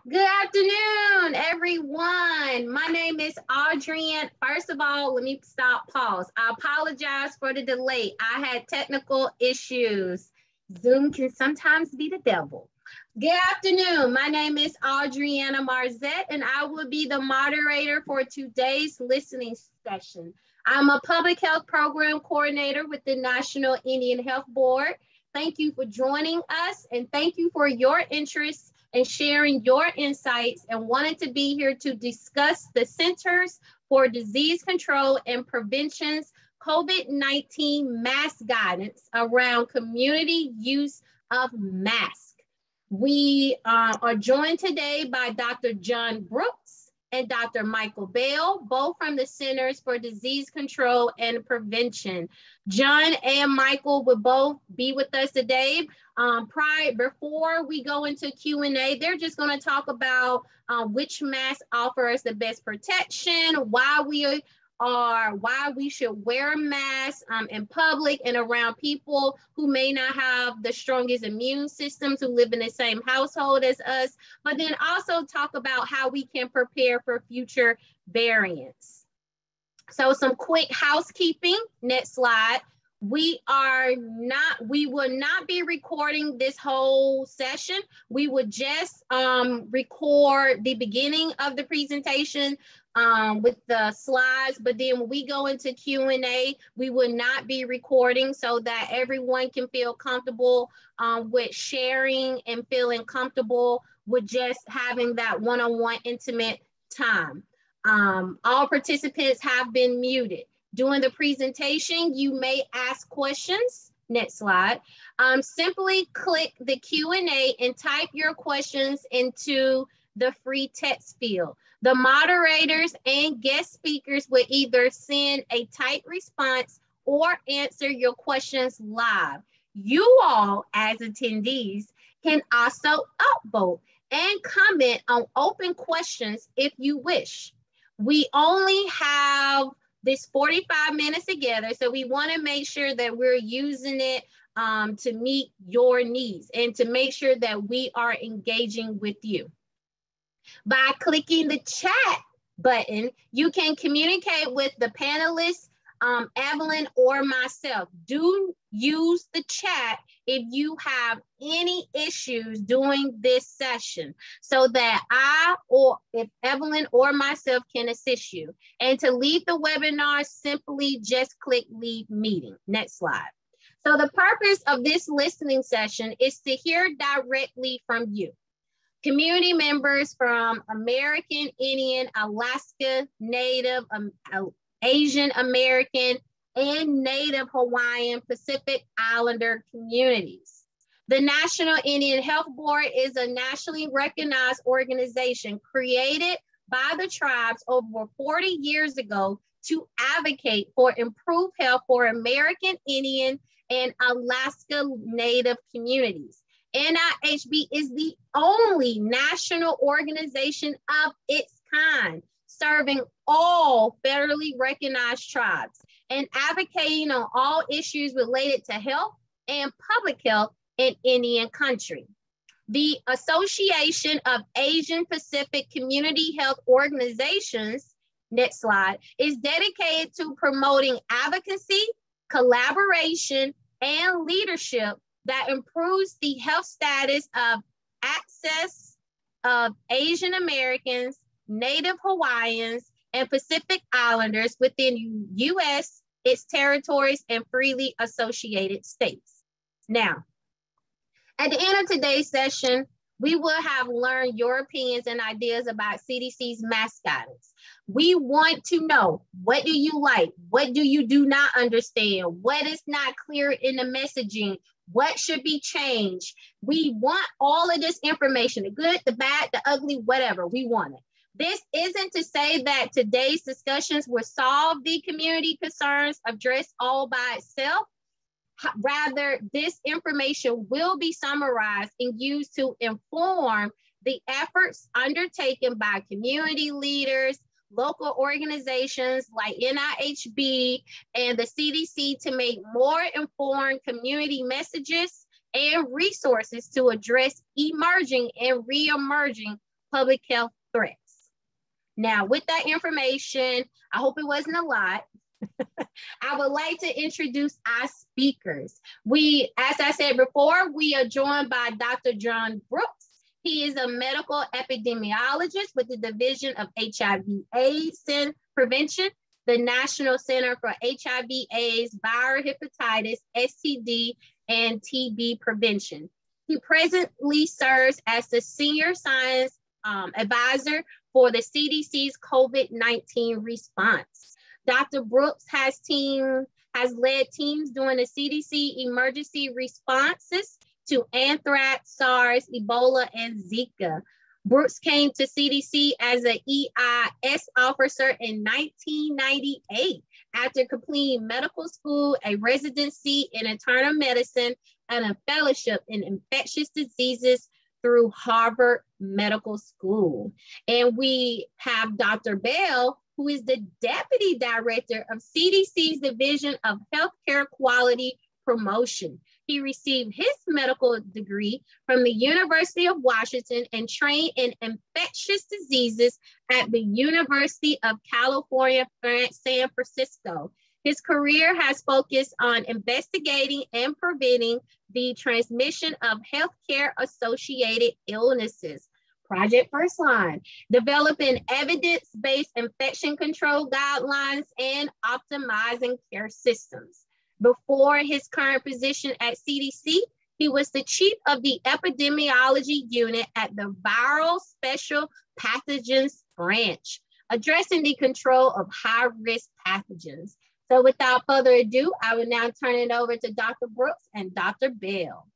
Good afternoon, everyone. My name is Audrienne. First of all, let me pause. I apologize for the delay. I had technical issues. Zoom can sometimes be the devil. Good afternoon. My name is Audriana Marzette, and I will be the moderator for today's listening session. I'm a public health program coordinator with the National Indian Health Board. Thank you for joining us, and thank you for your interest and sharing your insights and wanted to be here to discuss the Centers for Disease Control and Prevention's COVID-19 mask guidance around community use of masks. We are joined today by Dr. John Brooks and Dr. Michael Bell, both from the Centers for Disease Control and Prevention. John and Michael will both be with us today. Before we go into Q&A, they're just going to talk about which mask offers the best protection, why we should wear a mask in public and around people who may not have the strongest immune systems, who live in the same household as us, but then also talk about how we can prepare for future variants. So some quick housekeeping. Next slide. We will not be recording this whole session. We would just record the beginning of the presentation with the slides, but then when we go into Q&A, we will not be recording so that everyone can feel comfortable with sharing and feeling comfortable with just having that one-on-one intimate time. All participants have been muted. During the presentation, you may ask questions. Next slide. Simply click the Q&A and type your questions into the free text field. The moderators and guest speakers will either send a typed response or answer your questions live. You all, as attendees, can also upvote and comment on open questions if you wish. We only have this 45 minutes together, so we want to make sure that we're using it to meet your needs and to make sure that we are engaging with you. By clicking the chat button, you can communicate with the panelists, Evelyn or myself. Do use the chat if you have any issues during this session so that if Evelyn or myself can assist you. And to leave the webinar, simply just click leave meeting. Next slide. So the purpose of this listening session is to hear directly from you. Community members from American Indian, Alaska Native, Asian American, and Native Hawaiian Pacific Islander communities. The National Indian Health Board is a nationally recognized organization created by the tribes over 40 years ago to advocate for improved health for American Indian and Alaska Native communities. NIHB is the only national organization of its kind, serving all federally recognized tribes and advocating on all issues related to health and public health in Indian country. The Association of Asian Pacific Community Health Organizations, next slide, is dedicated to promoting advocacy, collaboration, and leadership that improves the health status of access of Asian Americans, Native Hawaiians, and Pacific Islanders within U.S., its territories, and freely associated states. Now, at the end of today's session, we will have learned your opinions and ideas about CDC's mask guidance. We want to know, what do you like? What do you do not understand? What is not clear in the messaging? What should be changed? We want all of this information, the good, the bad, the ugly, whatever, we want it. This isn't to say that today's discussions will solve the community concerns addressed all by itself. Rather, this information will be summarized and used to inform the efforts undertaken by community leaders, local organizations like NIHB and the CDC to make more informed community messages and resources to address emerging and re-emerging public health threats. Now, with that information, I hope it wasn't a lot. I would like to introduce our speakers. As I said before, we are joined by Dr. John Brooks. He is a medical epidemiologist with the Division of HIV/AIDS Prevention, the National Center for HIV/AIDS, Viral Hepatitis, STD, and TB Prevention. He presently serves as the Senior Science Advisor for the CDC's COVID-19 response. Dr. Brooks has led teams during the CDC emergency responses to anthrax, SARS, Ebola, and Zika. Brooks came to CDC as an EIS officer in 1998 after completing medical school, a residency in internal medicine, and a fellowship in infectious diseases through Harvard Medical School. And we have Dr. Bell, who is the Deputy Director of CDC's Division of Healthcare Quality Promotion. He received his medical degree from the University of Washington and trained in infectious diseases at the University of California, San Francisco. His career has focused on investigating and preventing the transmission of healthcare-associated illnesses. Project First Line, developing evidence-based infection control guidelines and optimizing care systems. Before his current position at CDC, he was the chief of the epidemiology unit at the Viral Special Pathogens Branch, addressing the control of high-risk pathogens. So without further ado, I will now turn it over to Dr. Brooks and Dr. Bell.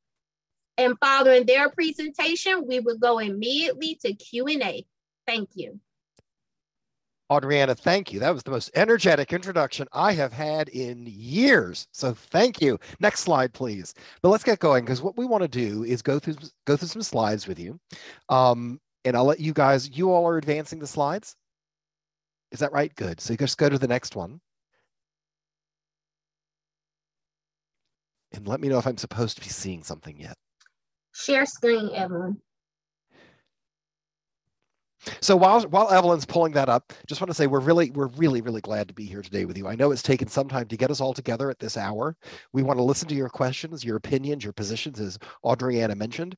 And following their presentation, we will go immediately to Q&A. Thank you. Audriana, thank you. That was the most energetic introduction I have had in years. So thank you. Next slide, please. But let's get going, because what we want to do is go through some slides with you. And I'll let you guys, you all are advancing the slides? Is that right? Good. So you just go to the next one. And let me know if I'm supposed to be seeing something yet. Share screen, Evelyn. So while Evelyn's pulling that up, just want to say we're really glad to be here today with you. I know it's taken some time to get us all together at this hour. We want to listen to your questions, your opinions, your positions, as Audriana mentioned.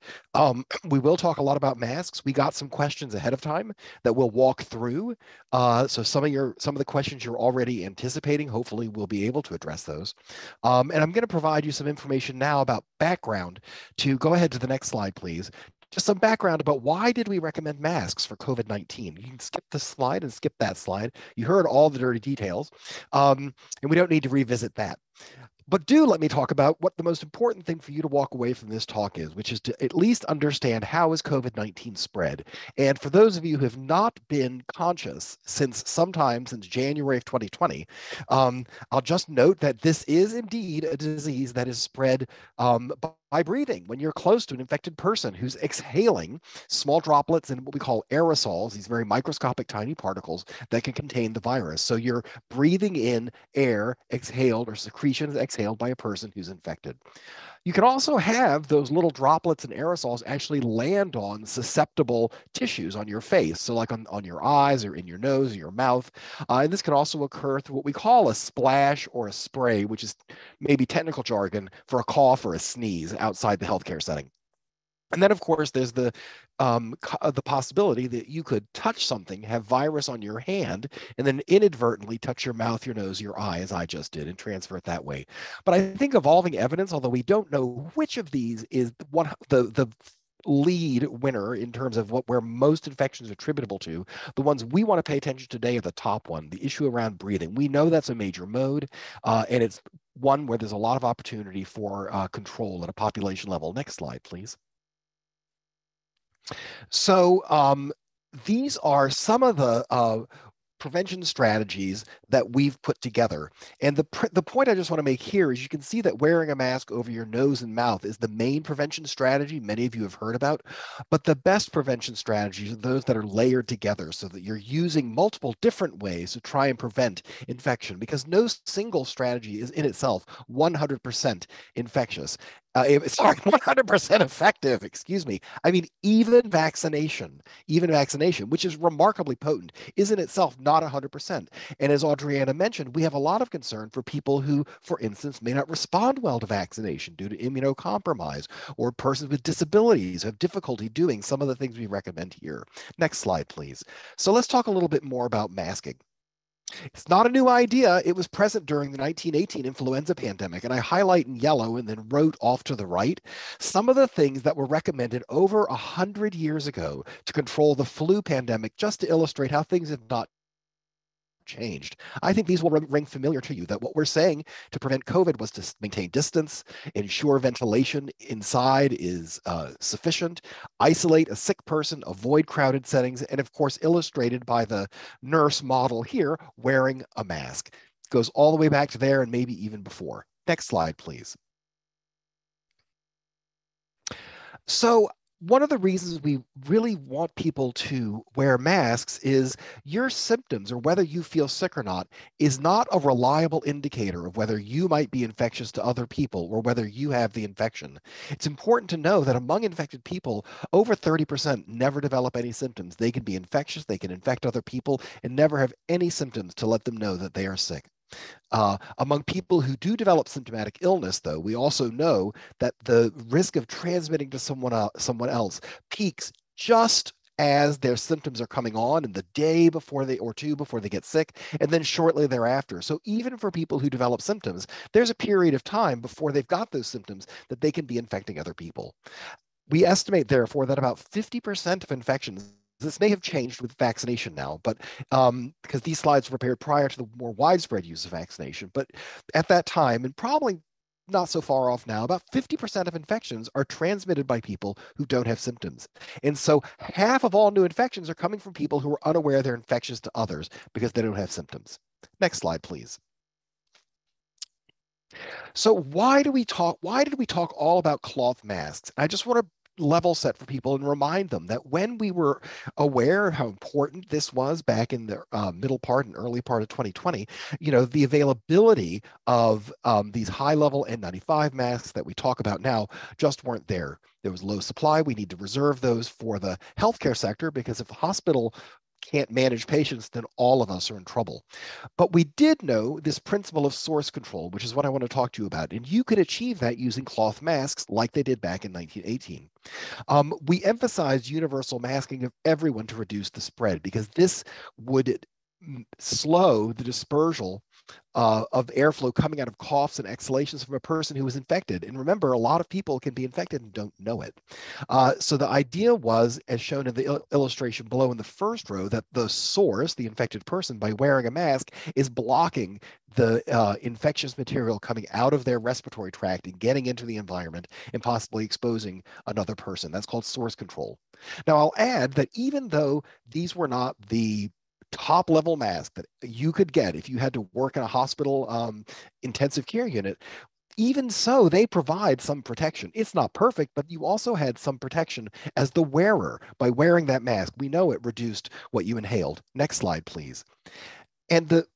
We will talk a lot about masks. We got some questions ahead of time that we'll walk through. So some of the questions you're already anticipating, hopefully we'll be able to address those. And I'm going to provide you some information now about background. To go ahead to the next slide, please. Just some background about why did we recommend masks for COVID-19. You can skip this slide and skip that slide. You heard all the dirty details, and we don't need to revisit that. But do let me talk about what the most important thing for you to walk away from this talk is, which is to at least understand how is COVID-19 spread. And for those of you who have not been conscious since January of 2020, I'll just note that this is indeed a disease that is spread by breathing. When you're close to an infected person who's exhaling small droplets and what we call aerosols, these very microscopic tiny particles that can contain the virus. So you're breathing in air exhaled or secretions exhaled by a person who's infected. You can also have those little droplets and aerosols actually land on susceptible tissues on your face. So like on your eyes or in your nose or your mouth. And this can also occur through what we call a splash or a spray, which is maybe technical jargon for a cough or a sneeze outside the healthcare setting. And then, of course, there's the possibility that you could touch something, have virus on your hand, and then inadvertently touch your mouth, your nose, your eye, as I just did, and transfer it that way. But I think evolving evidence, although we don't know which of these is the lead winner in terms of where most infections are attributable to, the ones we want to pay attention to today are the top one, the issue around breathing. We know that's a major mode, and it's one where there's a lot of opportunity for control at a population level. Next slide, please. So these are some of the prevention strategies that we've put together. And the point I just want to make here is you can see that wearing a mask over your nose and mouth is the main prevention strategy many of you have heard about. But the best prevention strategies are those that are layered together so that you're using multiple different ways to try and prevent infection, because no single strategy is in itself 100% infectious. Sorry, 100% effective, excuse me. I mean, even vaccination, which is remarkably potent, is in itself not 100%. And as Adriana mentioned, we have a lot of concern for people who, for instance, may not respond well to vaccination due to immunocompromise, or persons with disabilities who have difficulty doing some of the things we recommend here. Next slide, please. So let's talk a little bit more about masking. It's not a new idea. It was present during the 1918 influenza pandemic, and I highlight in yellow and then wrote off to the right some of the things that were recommended over 100 years ago to control the flu pandemic, just to illustrate how things have not changed. I think these will ring familiar to you, that what we're saying to prevent COVID was to maintain distance, ensure ventilation inside is sufficient, isolate a sick person, avoid crowded settings, and of course, illustrated by the nurse model here, wearing a mask. It goes all the way back to there and maybe even before. Next slide, please. So one of the reasons we really want people to wear masks is your symptoms, or whether you feel sick or not, is not a reliable indicator of whether you might be infectious to other people or whether you have the infection. It's important to know that among infected people, over 30% never develop any symptoms. They can be infectious, they can infect other people, and never have any symptoms to let them know that they are sick. Among people who do develop symptomatic illness, though, we also know that the risk of transmitting to someone else peaks just as their symptoms are coming on in the day before or two before they get sick, and then shortly thereafter. So even for people who develop symptoms, there's a period of time before they've got those symptoms that they can be infecting other people. We estimate, therefore, that about 50% of infections, this may have changed with vaccination now, but because these slides were prepared prior to the more widespread use of vaccination, but at that time, and probably not so far off now, about 50% of infections are transmitted by people who don't have symptoms. And so half of all new infections are coming from people who are unaware they're infectious to others because they don't have symptoms. Next slide, please. So why did we talk all about cloth masks? I just want to level set for people and remind them that when we were aware of how important this was back in the middle part and early part of 2020, the availability of these high-level N95 masks that we talk about now just weren't there. There was low supply. We need to reserve those for the healthcare sector, because if the hospital can't manage patients, then all of us are in trouble. But we did know this principle of source control, which is what I want to talk to you about. And you could achieve that using cloth masks like they did back in 1918. We emphasized universal masking of everyone to reduce the spread, because this would slow the dispersal of airflow coming out of coughs and exhalations from a person who is infected. And remember, a lot of people can be infected and don't know it. So the idea was, as shown in the illustration below in the first row, that the source, the infected person, by wearing a mask, is blocking the infectious material coming out of their respiratory tract and getting into the environment and possibly exposing another person. That's called source control. Now, I'll add that even though these were not the top level mask that you could get if you had to work in a hospital intensive care unit, even so, they provide some protection. It's not perfect, but you also had some protection as the wearer. By wearing that mask, we know it reduced what you inhaled. Next slide, please. And the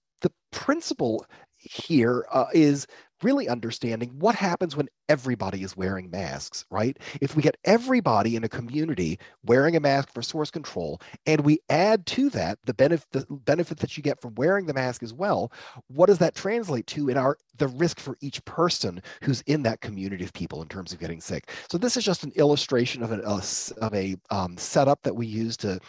principle here is really understanding what happens when everybody is wearing masks, right? If we get everybody in a community wearing a mask for source control, and we add to that the benefit that you get from wearing the mask as well, what does that translate to in the risk for each person who's in that community of people in terms of getting sick? So this is just an illustration of a setup that we use to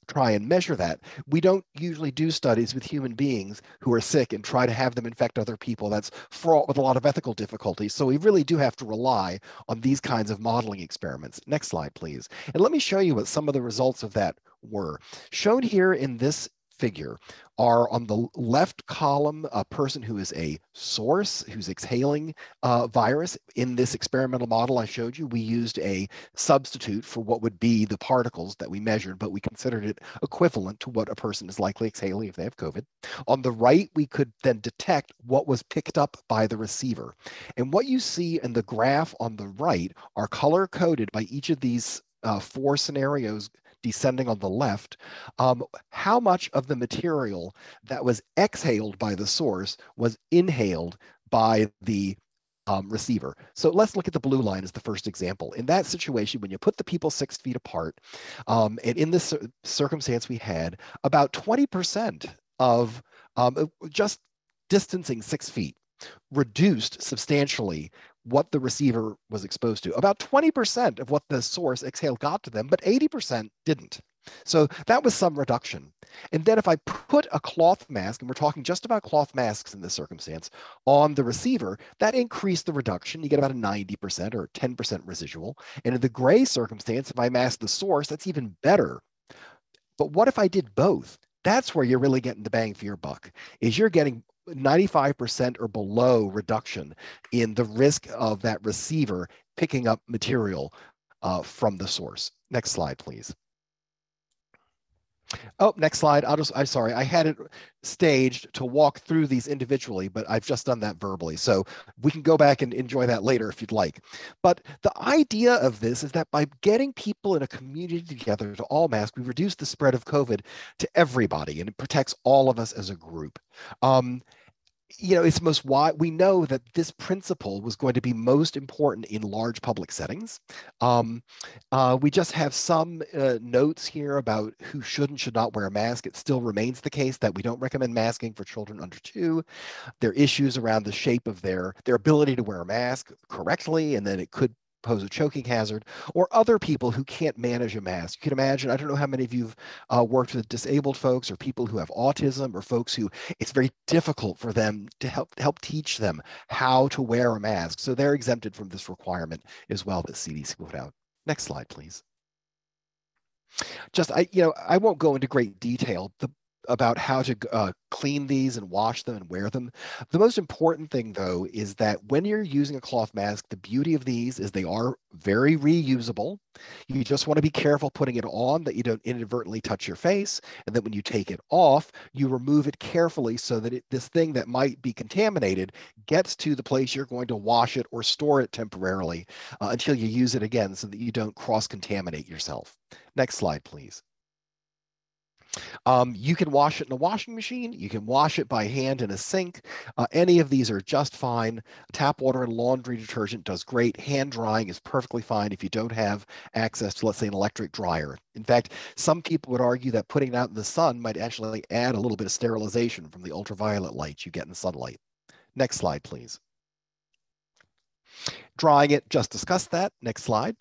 try and measure that. We don't usually do studies with human beings who are sick and try to have them infect other people. That's fraught with a lot of ethical difficulties. So we really do have to rely on these kinds of modeling experiments. Next slide, please. And let me show you what some of the results of that were. Shown here in this figure are, on the left column, a person who is a source, who's exhaling virus. In this experimental model I showed you, we used a substitute for what would be the particles that we measured, but we considered it equivalent to what a person is likely exhaling if they have COVID. On the right, we could then detect what was picked up by the receiver. And what you see in the graph on the right are color-coded by each of these 4 scenarios descending on the left, how much of the material that was exhaled by the source was inhaled by the receiver. So let's look at the blue line as the first example. In that situation, when you put the people 6 feet apart, and in this circumstance we had, about 20% of just distancing 6 feet reduced substantially what the receiver was exposed to. About 20% of what the source exhaled got to them, but 80% didn't. So that was some reduction. And then if I put a cloth mask, and we're talking just about cloth masks in this circumstance, on the receiver, that increased the reduction. You get about a 90% or 10% residual. And in the gray circumstance, if I mask the source, that's even better. But what if I did both? That's where you're really getting the bang for your buck, is you're getting 95% or below reduction in the risk of that receiver picking up material from the source. Next slide, please. Oh, next slide. I'm sorry. I had it staged to walk through these individually, but I've just done that verbally. So we can go back and enjoy that later if you'd like. But the idea of this is that by getting people in a community together to all mask, we reduce the spread of COVID to everybody, and it protects all of us as a group. It's most why we know that this principle was going to be most important in large public settings. We just have some notes here about who should and should not wear a mask. It still remains the case that we don't recommend masking for children under 2. There are issues around the shape of their ability to wear a mask correctly, and then it could pose a choking hazard, or other people who can't manage a mask. You can imagine, I don't know how many of you've worked with disabled folks or people who have autism, or folks who it's very difficult for them to help teach them how to wear a mask. So they're exempted from this requirement as well that CDC put out. Next slide, please. I won't go into great detail about how to clean these and wash them and wear them. The most important thing, though, is that when you're using a cloth mask, the beauty of these is they are very reusable. You just want to be careful putting it on that you don't inadvertently touch your face, and that when you take it off, you remove it carefully so that this thing that might be contaminated gets to the place you're going to wash it or store it temporarily until you use it again, so that you don't cross-contaminate yourself. Next slide, please. You can wash it in a washing machine. You can wash it by hand in a sink. Any of these are just fine. Tap water and laundry detergent does great. Hand drying is perfectly fine if you don't have access to, let's say, an electric dryer. In fact, some people would argue that putting it out in the sun might actually add a little bit of sterilization from the ultraviolet light you get in sunlight. Next slide, please. Drying it, just discussed that. Next slide.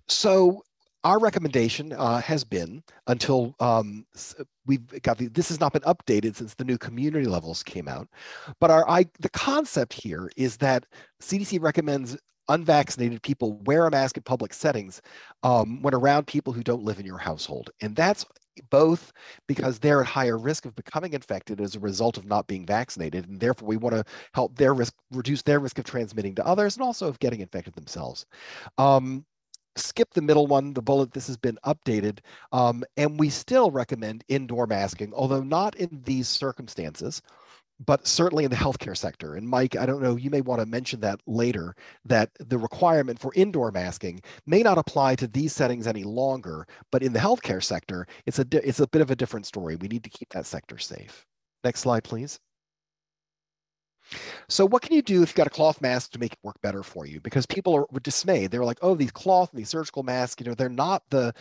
So our recommendation has been, until we've got this has not been updated since the new community levels came out, but the concept here is that CDC recommends unvaccinated people wear a mask in public settings when around people who don't live in your household. And that's both because they're at higher risk of becoming infected as a result of not being vaccinated, and therefore we want to help reduce their risk of transmitting to others, and also of getting infected themselves. Skip the middle one, the bullet. This has been updated, and we still recommend indoor masking, although not in these circumstances, but certainly in the healthcare sector. And Mike, I don't know, you may want to mention that later, that the requirement for indoor masking may not apply to these settings any longer, but in the healthcare sector, it's a bit of a different story. We need to keep that sector safe. Next slide, please. So what can you do if you've got a cloth mask to make it work better for you? Because people are dismayed. They're like, oh, these cloth and these surgical masks, they're not the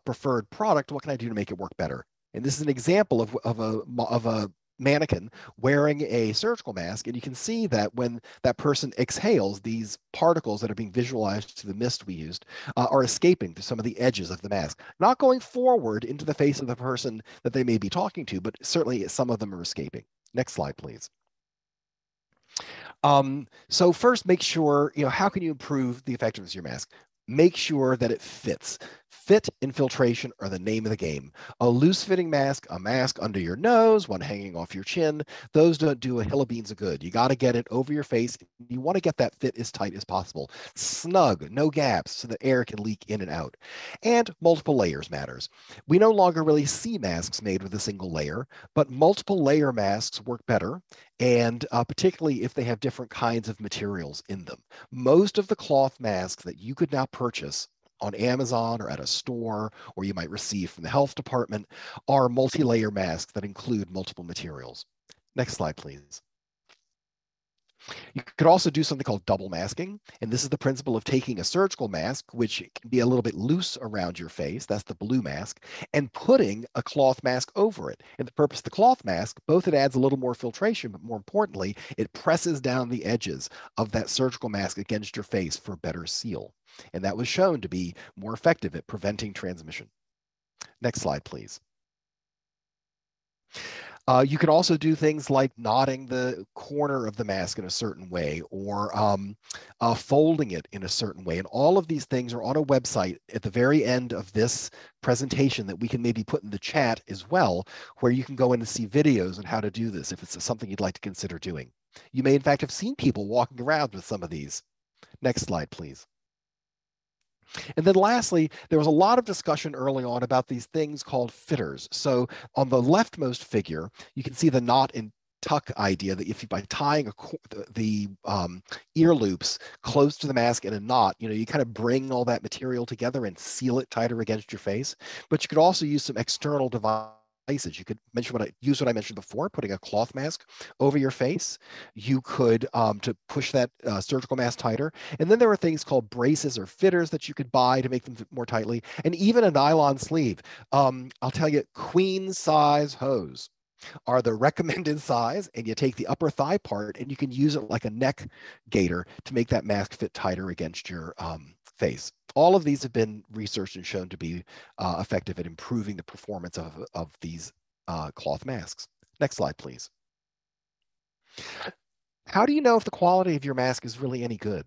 preferred product. What can I do to make it work better? And this is an example of a mannequin wearing a surgical mask. And you can see that when that person exhales, these particles that are being visualized to the mist we used are escaping to some of the edges of the mask, not going forward into the face of the person that they may be talking to, but certainly some of them are escaping. Next slide, please. So first, make sure, how can you improve the effectiveness of your mask? Make sure that it fits. Fit and filtration are the name of the game. A loose-fitting mask, a mask under your nose, one hanging off your chin, those don't do a hill of beans of good. You got to get it over your face. You want to get that fit as tight as possible. Snug, no gaps, so that air can leak in and out. And multiple layers matters. We no longer really see masks made with a single layer, but multiple layer masks work better, and particularly if they have different kinds of materials in them. Most of the cloth masks that you could now purchase on Amazon or at a store, or you might receive from the health department, are multi-layer masks that include multiple materials. Next slide, please. You could also do something called double masking. And this is the principle of taking a surgical mask, which can be a little bit loose around your face, that's the blue mask, and putting a cloth mask over it. And the purpose of the cloth mask, both it adds a little more filtration, but more importantly, it presses down the edges of that surgical mask against your face for better seal. And that was shown to be more effective at preventing transmission. Next slide, please. You can also do things like knotting the corner of the mask in a certain way, or folding it in a certain way. And all of these things are on a website at the very end of this presentation that we can maybe put in the chat as well, where you can go in and see videos on how to do this if it's something you'd like to consider doing. You may in fact have seen people walking around with some of these. Next slide, please. And then lastly, there was a lot of discussion early on about these things called fitters. So on the leftmost figure, you can see the knot and tuck idea that if you, by tying the ear loops close to the mask in a knot, you kind of bring all that material together and seal it tighter against your face. But you could also use some external devices. You could use what I mentioned before, putting a cloth mask over your face. You could to push that surgical mask tighter. And then there are things called braces or fitters that you could buy to make them fit more tightly, and even a nylon sleeve. I'll tell you, queen size hose are the recommended size, and you take the upper thigh part and you can use it like a neck gaiter to make that mask fit tighter against your face. All of these have been researched and shown to be effective at improving the performance of these cloth masks. Next slide, please. How do you know if the quality of your mask is really any good?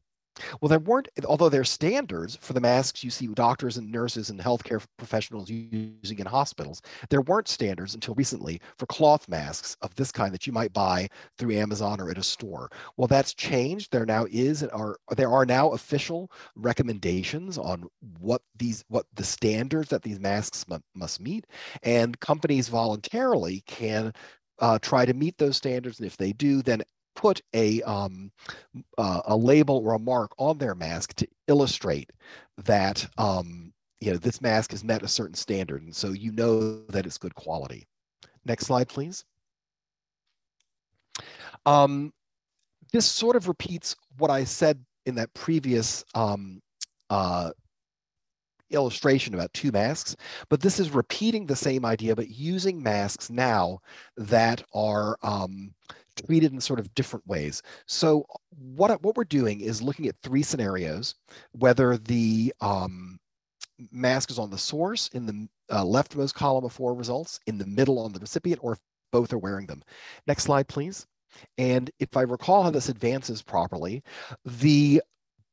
Well, there weren't, although there's standards for the masks you see doctors and nurses and healthcare professionals using in hospitals, there weren't standards until recently for cloth masks of this kind that you might buy through Amazon or at a store. Well, that's changed. There are now official recommendations on what the standards that these masks must meet, and companies voluntarily can try to meet those standards, and if they do, then put a label or a mark on their mask to illustrate that this mask has met a certain standard, and so you know that it's good quality. Next slide, please. This sort of repeats what I said in that previous illustration about two masks, but this is repeating the same idea, but using masks now that are treated in sort of different ways. So what we're doing is looking at three scenarios, whether the mask is on the source in the leftmost column of 4 results, in the middle on the recipient, or if both are wearing them. Next slide, please. And if I recall how this advances properly, the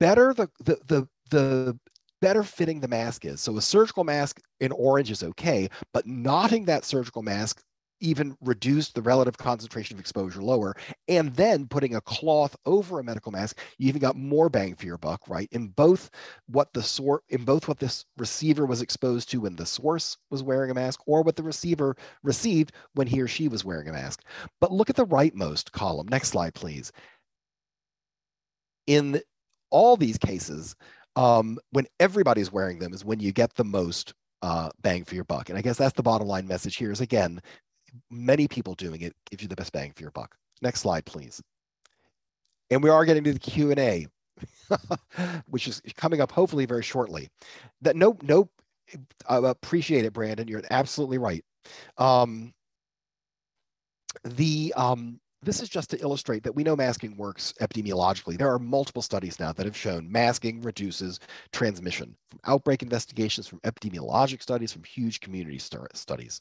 better the better fitting the mask is. So a surgical mask in orange is okay, but knotting that surgical mask even reduced the relative concentration of exposure lower, and then putting a cloth over a medical mask, you even got more bang for your buck, right? In both what this receiver was exposed to when the source was wearing a mask, or what the receiver received when he or she was wearing a mask. But look at the rightmost column. Next slide, please. In all these cases, when everybody's wearing them is when you get the most bang for your buck. And I guess that's the bottom line message here is, again, many people doing it gives you the best bang for your buck. Next slide, please. And we are getting to the Q&A, which is coming up hopefully very shortly. I appreciate it, Brandon. You're absolutely right. This is just to illustrate that we know masking works epidemiologically. There are multiple studies now that have shown masking reduces transmission, from outbreak investigations, from epidemiologic studies, from huge community studies.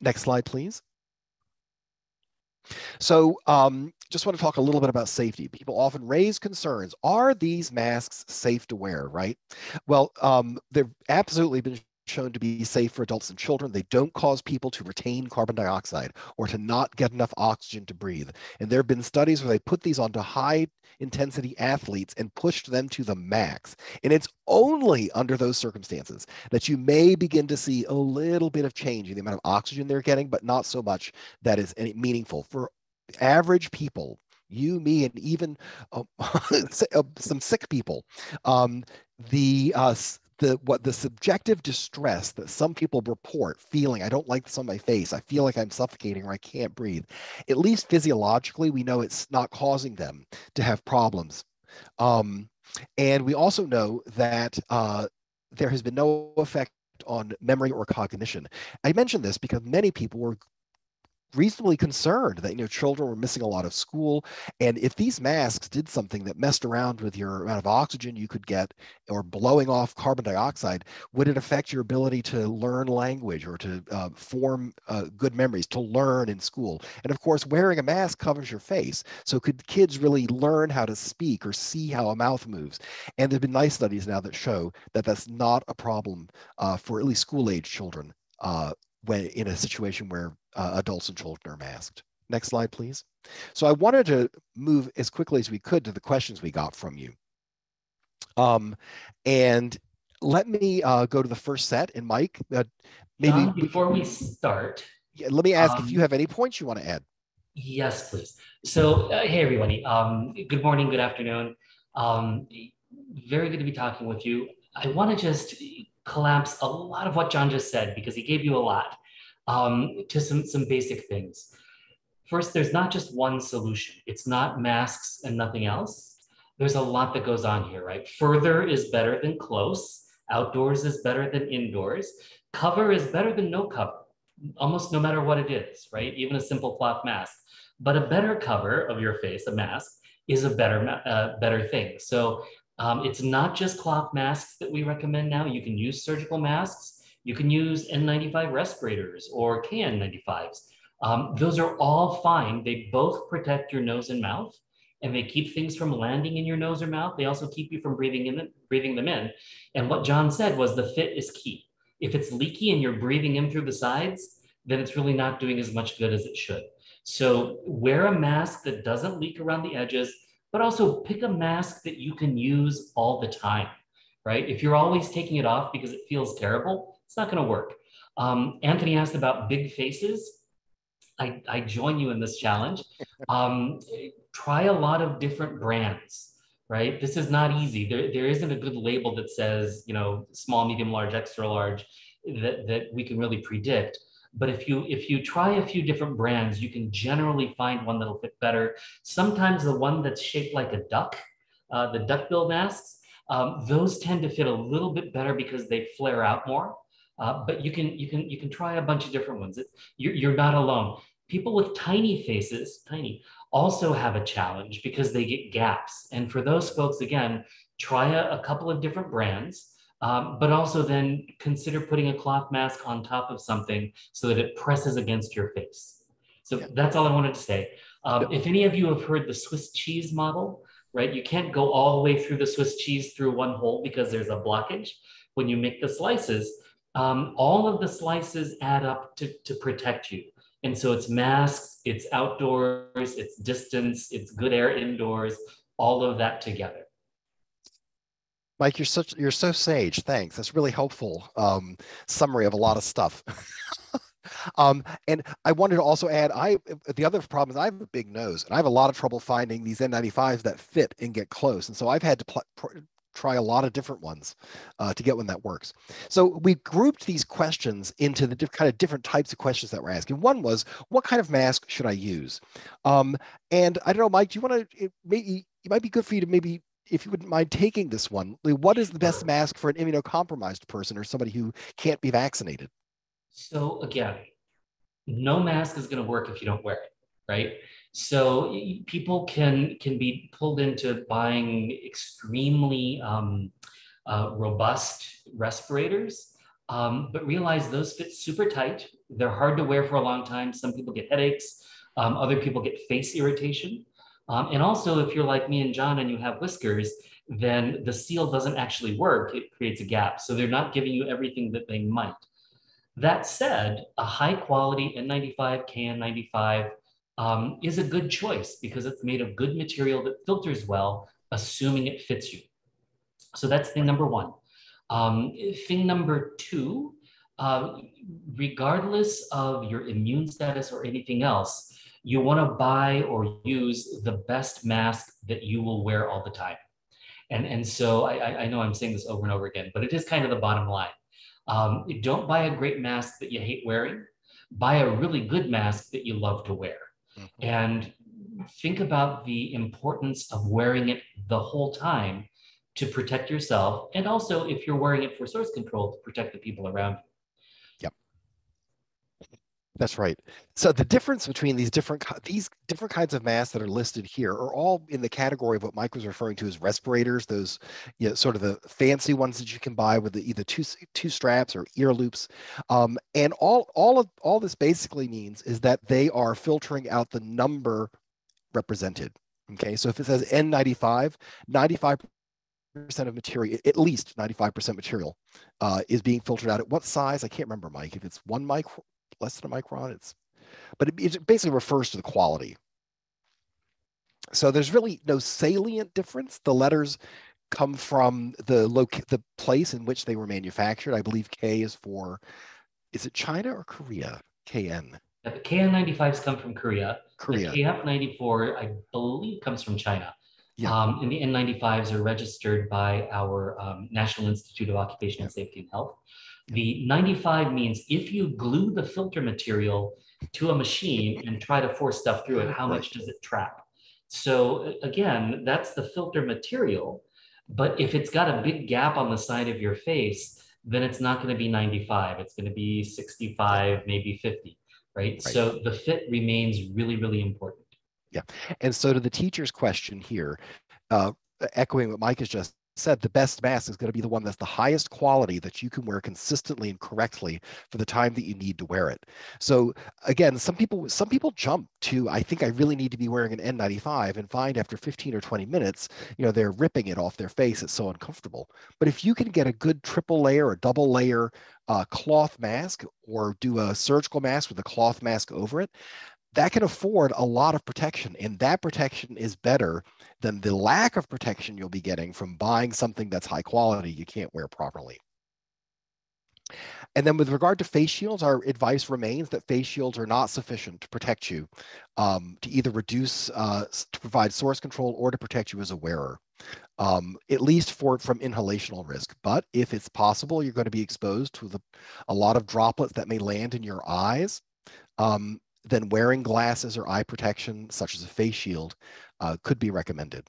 Next slide, please. So just want to talk a little bit about safety. People often raise concerns. Are these masks safe to wear, right? Well, they've absolutely been shown to be safe for adults and children. They don't cause people to retain carbon dioxide or to not get enough oxygen to breathe. And there have been studies where they put these onto high intensity athletes and pushed them to the max. And it's only under those circumstances that you may begin to see a little bit of change in the amount of oxygen they're getting, but not so much that is meaningful. For average people, you, me, and even some sick people, the the subjective distress that some people report, feeling, I don't like this on my face, I feel like I'm suffocating or I can't breathe, at least physiologically, we know it's not causing them to have problems. And we also know that there has been no effect on memory or cognition. I mention this because many people were reasonably concerned that children were missing a lot of school, and if these masks did something that messed around with your amount of oxygen you could get or blowing off carbon dioxide, would it affect your ability to learn language or to form good memories, to learn in school? And of course, wearing a mask covers your face, so could kids really learn how to speak or see how a mouth moves? And there've been nice studies now that show that that's not a problem for at least school-age children when in a situation where adults and children are masked. Next slide, please. So I wanted to move as quickly as we could to the questions we got from you. And let me go to the first set. And Mike, maybe John, before we start, let me ask if you have any points you want to add. Yes, please. So, hey, everybody. Good morning, good afternoon. Very good to be talking with you. I want to just collapse a lot of what John just said because he gave you a lot to some basic things. First, there's not just one solution. It's not masks and nothing else. There's a lot that goes on here, right? Further is better than close. Outdoors is better than indoors. Cover is better than no cover, almost no matter what it is, right? Even a simple cloth mask. But a better cover of your face, a mask, is a better thing. So it's not just cloth masks that we recommend now. You can use surgical masks. You can use N95 respirators or KN95s. Those are all fine. They both protect your nose and mouth, and they keep things from landing in your nose or mouth. They also keep you from breathing them in. And what John said was the fit is key. If it's leaky and you're breathing in through the sides, then it's really not doing as much good as it should. So wear a mask that doesn't leak around the edges, but also pick a mask that you can use all the time, right? If you're always taking it off because it feels terrible, it's not going to work. Anthony asked about big faces. I join you in this challenge. Try a lot of different brands, right? This is not easy. There isn't a good label that says, small, medium, large, extra large that we can really predict. But if you try a few different brands, you can generally find one that'll fit better. Sometimes the one that's shaped like a duck, the duckbill masks, those tend to fit a little bit better because they flare out more. But you can try a bunch of different ones. You're not alone. People with tiny faces, also have a challenge because they get gaps. And for those folks, again, try a couple of different brands. But also then consider putting a cloth mask on top of something so that it presses against your face. So that's all I wanted to say. If any of you have heard the Swiss cheese model, right? You can't go all the way through the Swiss cheese through one hole because there's a blockage. When you make the slices, all of the slices add up to protect you. And so it's masks, it's outdoors, it's distance, it's good air indoors, all of that together. Mike, you're so sage. Thanks. That's really helpful summary of a lot of stuff. And I wanted to also add, the other problem is I have a big nose, and I have a lot of trouble finding these N95s that fit and get close. And so I've had to try a lot of different ones to get one that works. So we grouped these questions into the different types of questions that we're asking. One was, what kind of mask should I use? And I don't know, Mike, do you want to, it might be good for you to maybe, if you wouldn't mind taking this one, what is the best mask for an immunocompromised person or somebody who can't be vaccinated? So again, no mask is going to work if you don't wear it, right? So people can be pulled into buying extremely robust respirators, but realize those fit super tight. They're hard to wear for a long time. Some people get headaches. Other people get face irritation. And also, if you're like me and John and you have whiskers, then the seal doesn't actually work. It creates a gap. So they're not giving you everything that they might. That said, a high quality N95, KN95 is a good choice because it's made of good material that filters well, assuming it fits you. So that's thing number one. Thing number two, regardless of your immune status or anything else, you want to buy or use the best mask that you will wear all the time. And so I know I'm saying this over and over again, but it is kind of the bottom line. Don't buy a great mask that you hate wearing. Buy a really good mask that you love to wear. Mhm. And think about the importance of wearing it the whole time to protect yourself. And also, if you're wearing it for source control, to protect the people around you. Yep. That's right. So the difference between these different kinds of masks that are listed here are all in the category of what Mike was referring to as respirators. Those, sort of the fancy ones that you can buy with either two straps or ear loops. And all this basically means is that they are filtering out the number represented. Okay, so if it says N95, 95% of material, at least 95% material, is being filtered out. At what size? I can't remember, Mike. If it's 1 micron, less than a micron, but it basically refers to the quality. So there's really no salient difference. The letters come from the place in which they were manufactured. I believe K is it China or Korea? KN. The KN95s come from Korea. Korea. The KF94, I believe, comes from China. Yeah. And the N95s are registered by our National Institute of Occupational Safety and Health. The 95 means if you glue the filter material to a machine and try to force stuff through it, how much does it trap? So again, that's the filter material. But if it's got a big gap on the side of your face, then it's not going to be 95. It's going to be 65, maybe 50, right? So the fit remains really, really important. Yeah. And so to the teacher's question here, echoing what Mike has just said, the best mask is going to be the one that's the highest quality that you can wear consistently and correctly for the time that you need to wear it. So again, some people jump to, I think I really need to be wearing an N95, and find after 15 or 20 minutes, they're ripping it off their face. It's so uncomfortable. But if you can get a good triple layer or double layer cloth mask, or do a surgical mask with a cloth mask over it, that can afford a lot of protection, and that protection is better than the lack of protection you'll be getting from buying something that's high quality you can't wear properly. And then with regard to face shields, our advice remains that face shields are not sufficient to protect you, to either to provide source control or to protect you as a wearer, at least from inhalational risk. But if it's possible, you're going to be exposed to a lot of droplets that may land in your eyes. Then wearing glasses or eye protection, such as a face shield, could be recommended.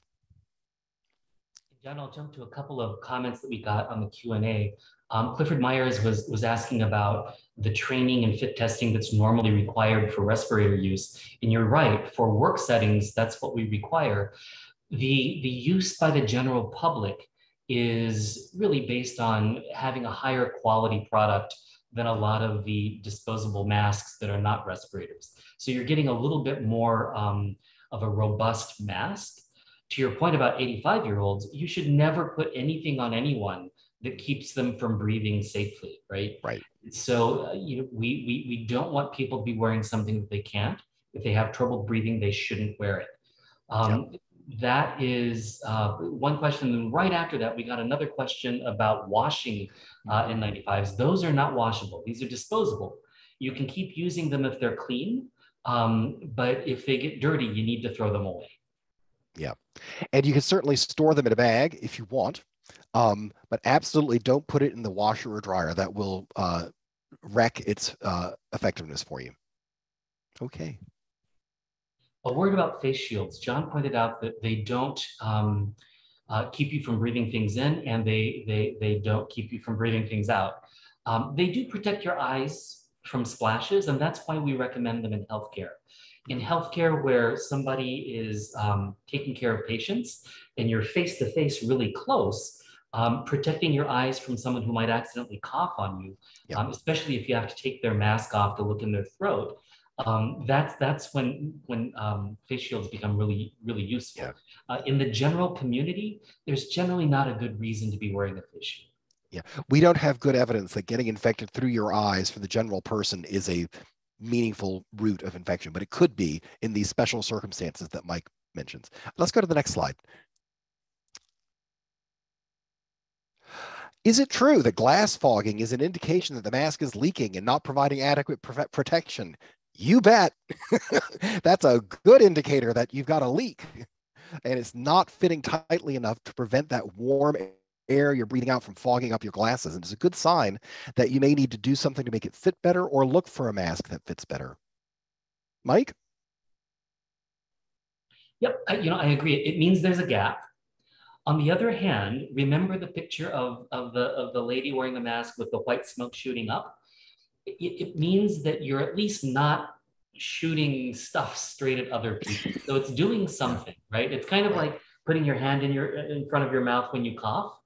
John, I'll jump to a couple of comments that we got on the Q&A. Clifford Myers was asking about the training and fit testing that's normally required for respirator use. And you're right, for work settings, that's what we require. The use by the general public is really based on having a higher quality product than a lot of the disposable masks that are not respirators. So you're getting a little bit more of a robust mask. To your point about 85-year-olds, you should never put anything on anyone that keeps them from breathing safely, right? Right. So we don't want people to be wearing something that they can't. If they have trouble breathing, they shouldn't wear it. That is one question. And right after that, we got another question about washing N95s. Those are not washable. These are disposable. You can keep using them if they're clean, but if they get dirty, you need to throw them away. Yeah. And you can certainly store them in a bag if you want, but absolutely don't put it in the washer or dryer. That will wreck its effectiveness for you. Okay. A word about face shields. John pointed out that they don't keep you from breathing things in, and they don't keep you from breathing things out. They do protect your eyes from splashes, and that's why we recommend them in healthcare. In healthcare, where somebody is taking care of patients and you're face-to-face really close, protecting your eyes from someone who might accidentally cough on you, especially if you have to take their mask off to look in their throat, that's when face shields become really, really useful. In the general community, there's generally not a good reason to be wearing a face shield. Yeah, we don't have good evidence that getting infected through your eyes for the general person is a meaningful route of infection, but it could be in these special circumstances that Mike mentions. Let's go to the next slide. Is it true that glass fogging is an indication that the mask is leaking and not providing adequate protection? You bet. That's a good indicator that you've got a leak. and it's not fitting tightly enough to prevent that warm air you're breathing out from fogging up your glasses. And it's a good sign that you may need to do something to make it fit better or look for a mask that fits better. Mike? Yep, I agree. It means there's a gap. On the other hand, remember the picture of the lady wearing a mask with the white smoke shooting up? It means that you're at least not shooting stuff straight at other people. So it's doing something, right? It's kind of like putting your hand in front of your mouth when you cough.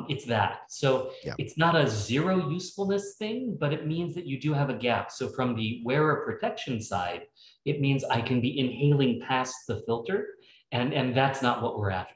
It's that. So it's not a zero usefulness thing, but it means that you do have a gap. So from the wearer protection side, it means I can be inhaling past the filter, and that's not what we're after.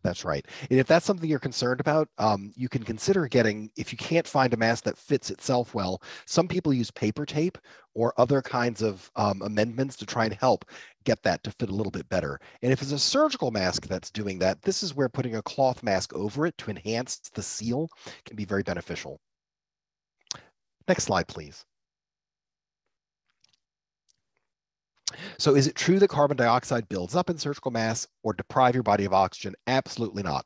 That's right. And if that's something you're concerned about, you can consider getting, if you can't find a mask that fits itself well, some people use paper tape or other kinds of amendments to try and help get that to fit a little bit better. And if it's a surgical mask that's doing that, this is where putting a cloth mask over it to enhance the seal can be very beneficial. Next slide, please. So is it true that carbon dioxide builds up in surgical masks or deprive your body of oxygen? Absolutely not.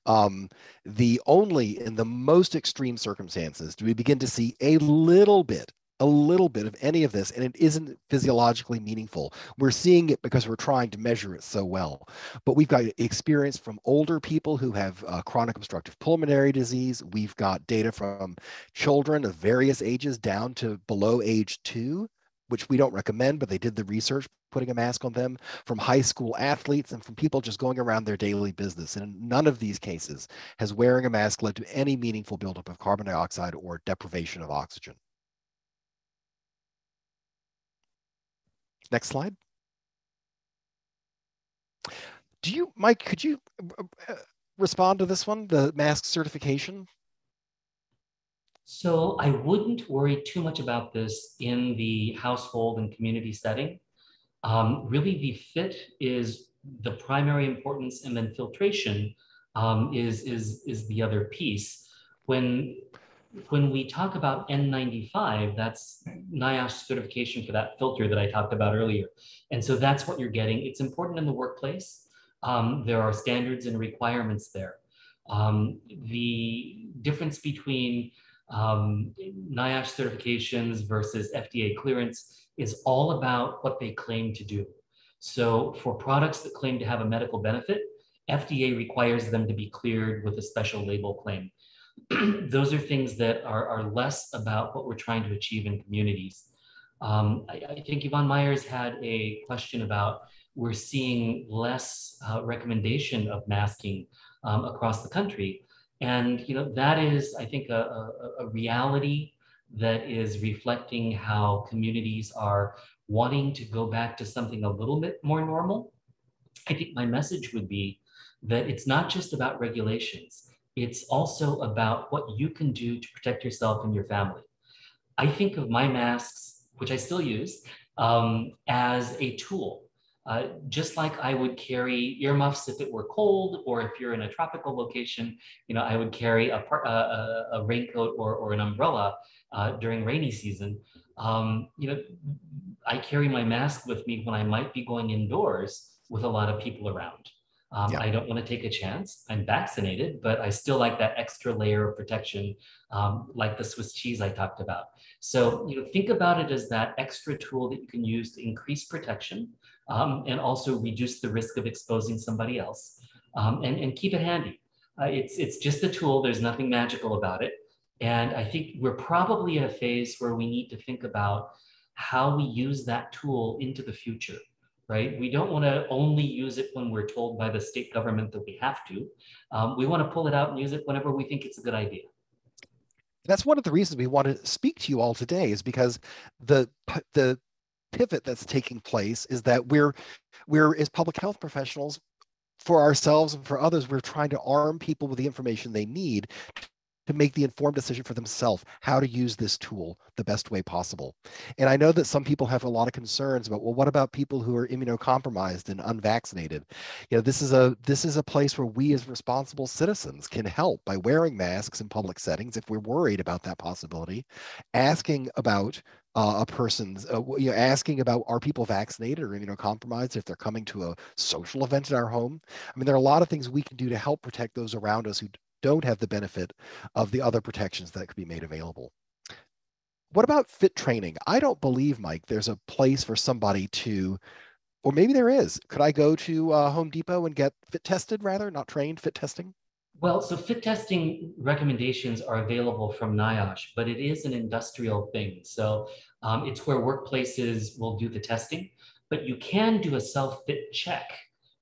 Only in the most extreme circumstances do we begin to see a little bit of any of this, and it isn't physiologically meaningful. We're seeing it because we're trying to measure it so well. But we've got experience from older people who have chronic obstructive pulmonary disease. We've got data from children of various ages down to below age 2, which we don't recommend, but they did the research putting a mask on them, from high school athletes and from people just going around their daily business. And in none of these cases has wearing a mask led to any meaningful buildup of carbon dioxide or deprivation of oxygen. Next slide. Mike, could you respond to this one, the mask certification? So I wouldn't worry too much about this in the household and community setting. Really, the fit is the primary importance, and then filtration is the other piece. When we talk about N95, that's Niosh certification for that filter that I talked about earlier. And so that's what you're getting. It's important in the workplace. There are standards and requirements there. The difference between Niosh certifications versus FDA clearance is all about what they claim to do. So for products that claim to have a medical benefit, FDA requires them to be cleared with a special label claim. Those are things that are less about what we're trying to achieve in communities. I think Yvonne Myers had a question about we're seeing less recommendation of masking across the country. And that is, I think, a reality that is reflecting how communities are wanting to go back to something a little bit more normal. I think my message would be that it's not just about regulations. It's also about what you can do to protect yourself and your family. I think of my masks, which I still use, as a tool. Just like I would carry earmuffs if it were cold, or if you're in a tropical location, I would carry a raincoat or an umbrella during rainy season. I carry my mask with me when I might be going indoors with a lot of people around. I don't want to take a chance. I'm vaccinated, but I still like that extra layer of protection, like the Swiss cheese I talked about. So, think about it as that extra tool that you can use to increase protection and also reduce the risk of exposing somebody else, and keep it handy. It's just a tool. There's nothing magical about it. And I think we're probably at a phase where we need to think about how we use that tool into the future. Right? We don't want to only use it when we're told by the state government that we have to. We want to pull it out and use it whenever we think it's a good idea. That's one of the reasons we want to speak to you all today, is because the pivot that's taking place is that we're as public health professionals, for ourselves and for others, we're trying to arm people with the information they need to make the informed decision for themselves how to use this tool the best way possible. And I know that some people have a lot of concerns about, well, what about people who are immunocompromised and unvaccinated? This is a place where we as responsible citizens can help by wearing masks in public settings if we're worried about that possibility, asking about a person's, asking about, are people vaccinated or immunocompromised if they're coming to a social event in our home? I mean, there are a lot of things we can do to help protect those around us who don't have the benefit of the other protections that could be made available. What about fit training? I don't believe, Mike, there's a place for somebody to, or maybe there is. Could I go to Home Depot and get fit tested rather, not trained, fit testing? Well, so fit testing recommendations are available from Niosh, but it is an industrial thing. So it's where workplaces will do the testing, but you can do a self-fit check,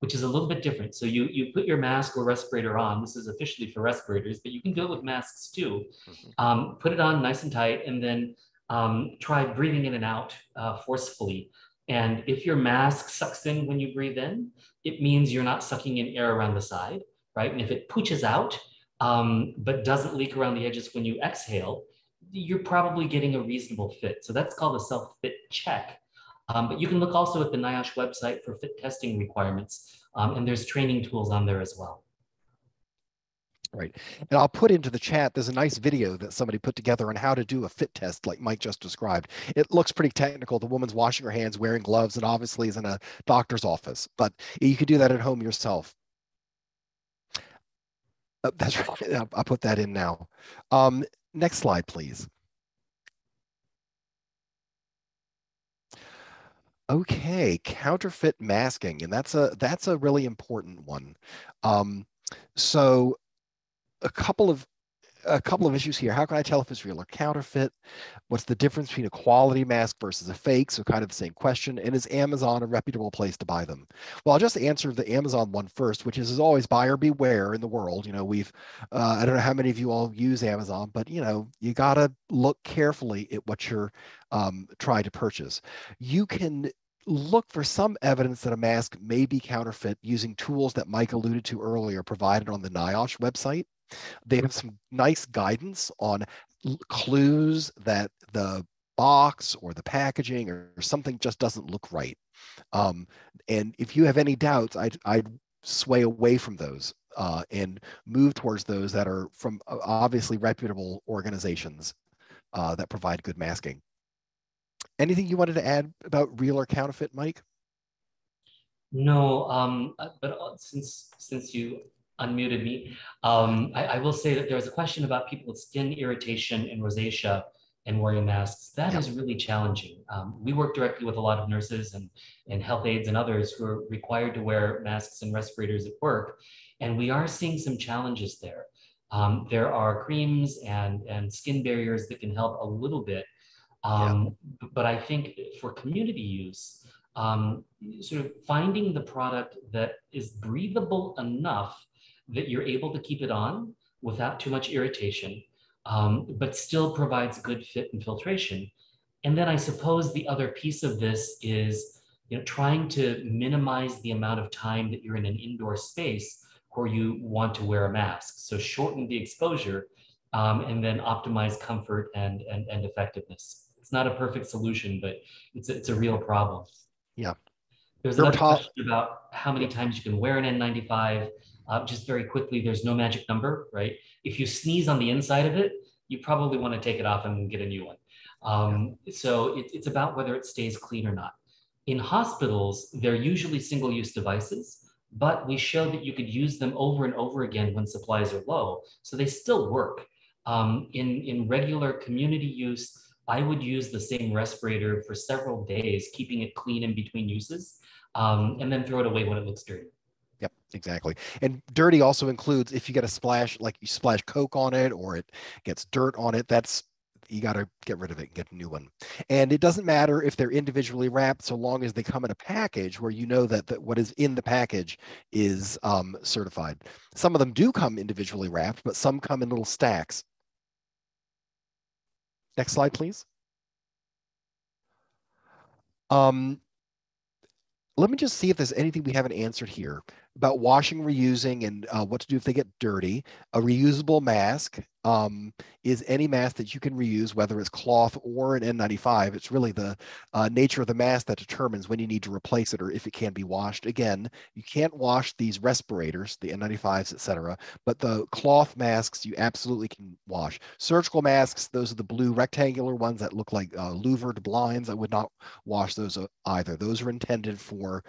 which is a little bit different. So you put your mask or respirator on. This is officially for respirators, but you can do it with masks too. Put it on nice and tight, and then try breathing in and out forcefully. And if your mask sucks in when you breathe in, it means you're not sucking in air around the side, right? And if it pooches out, but doesn't leak around the edges when you exhale, you're probably getting a reasonable fit. So that's called a self-fit check. But you can look also at the Niosh website for fit testing requirements, and there's training tools on there as well. Right. And I'll put into the chat, there's a nice video that somebody put together on how to do a fit test like Mike just described. It looks pretty technical. The woman's washing her hands, wearing gloves, and obviously is in a doctor's office, but you could do that at home yourself. That's right. I'll put that in now. Next slide, please. Okay, counterfeit masking, and that's a really important one. So a couple of issues here. How can I tell if it's real or counterfeit? What's the difference between a quality mask versus a fake? So kind of the same question. And is Amazon a reputable place to buy them? Well, I'll just answer the Amazon one first, which is as always, buyer beware in the world. We've, I don't know how many of you all use Amazon, but you got to look carefully at what you're trying to purchase. You can look for some evidence that a mask may be counterfeit using tools that Mike alluded to earlier, provided on the Niosh website. They have some nice guidance on clues that the box or the packaging or something just doesn't look right. And if you have any doubts, I'd sway away from those and move towards those that are from obviously reputable organizations that provide good masking. Anything you wanted to add about real or counterfeit, Mike? No, but since you unmuted me, I will say that there was a question about people with skin irritation and rosacea and wearing masks. That is really challenging. We work directly with a lot of nurses and health aides and others who are required to wear masks and respirators at work, and we are seeing some challenges there. There are creams and skin barriers that can help a little bit, but I think for community use, sort of finding the product that is breathable enough that you're able to keep it on without too much irritation, but still provides good fit and filtration. And then I suppose the other piece of this is, trying to minimize the amount of time that you're in an indoor space where you want to wear a mask. So shorten the exposure, and then optimize comfort and effectiveness. It's not a perfect solution, but it's a real problem. Yeah. There's another question about how many times you can wear an N95. Just very quickly, there's no magic number, right? If you sneeze on the inside of it, you probably want to take it off and get a new one. So it's about whether it stays clean or not. In hospitals, they're usually single-use devices, but we show that you could use them over and over again when supplies are low. So they still work. In regular community use, I would use the same respirator for several days, keeping it clean in between uses, and then throw it away when it looks dirty. Yep, exactly. And dirty also includes if you get a splash, like you splash Coke on it or it gets dirt on it, you got to get rid of it and get a new one. And it doesn't matter if they're individually wrapped, so long as they come in a package where you know that what is in the package is certified. Some of them do come individually wrapped, but some come in little stacks. Next slide, please. Let me just see if there's anything we haven't answered here about washing, reusing, and what to do if they get dirty. A reusable mask is any mask that you can reuse, whether it's cloth or an N95. It's really the nature of the mask that determines when you need to replace it or if it can be washed. Again, you can't wash these respirators, the N95s, et cetera, but the cloth masks you absolutely can wash. Surgical masks, those are the blue rectangular ones that look like louvered blinds. I would not wash those either. Those are intended for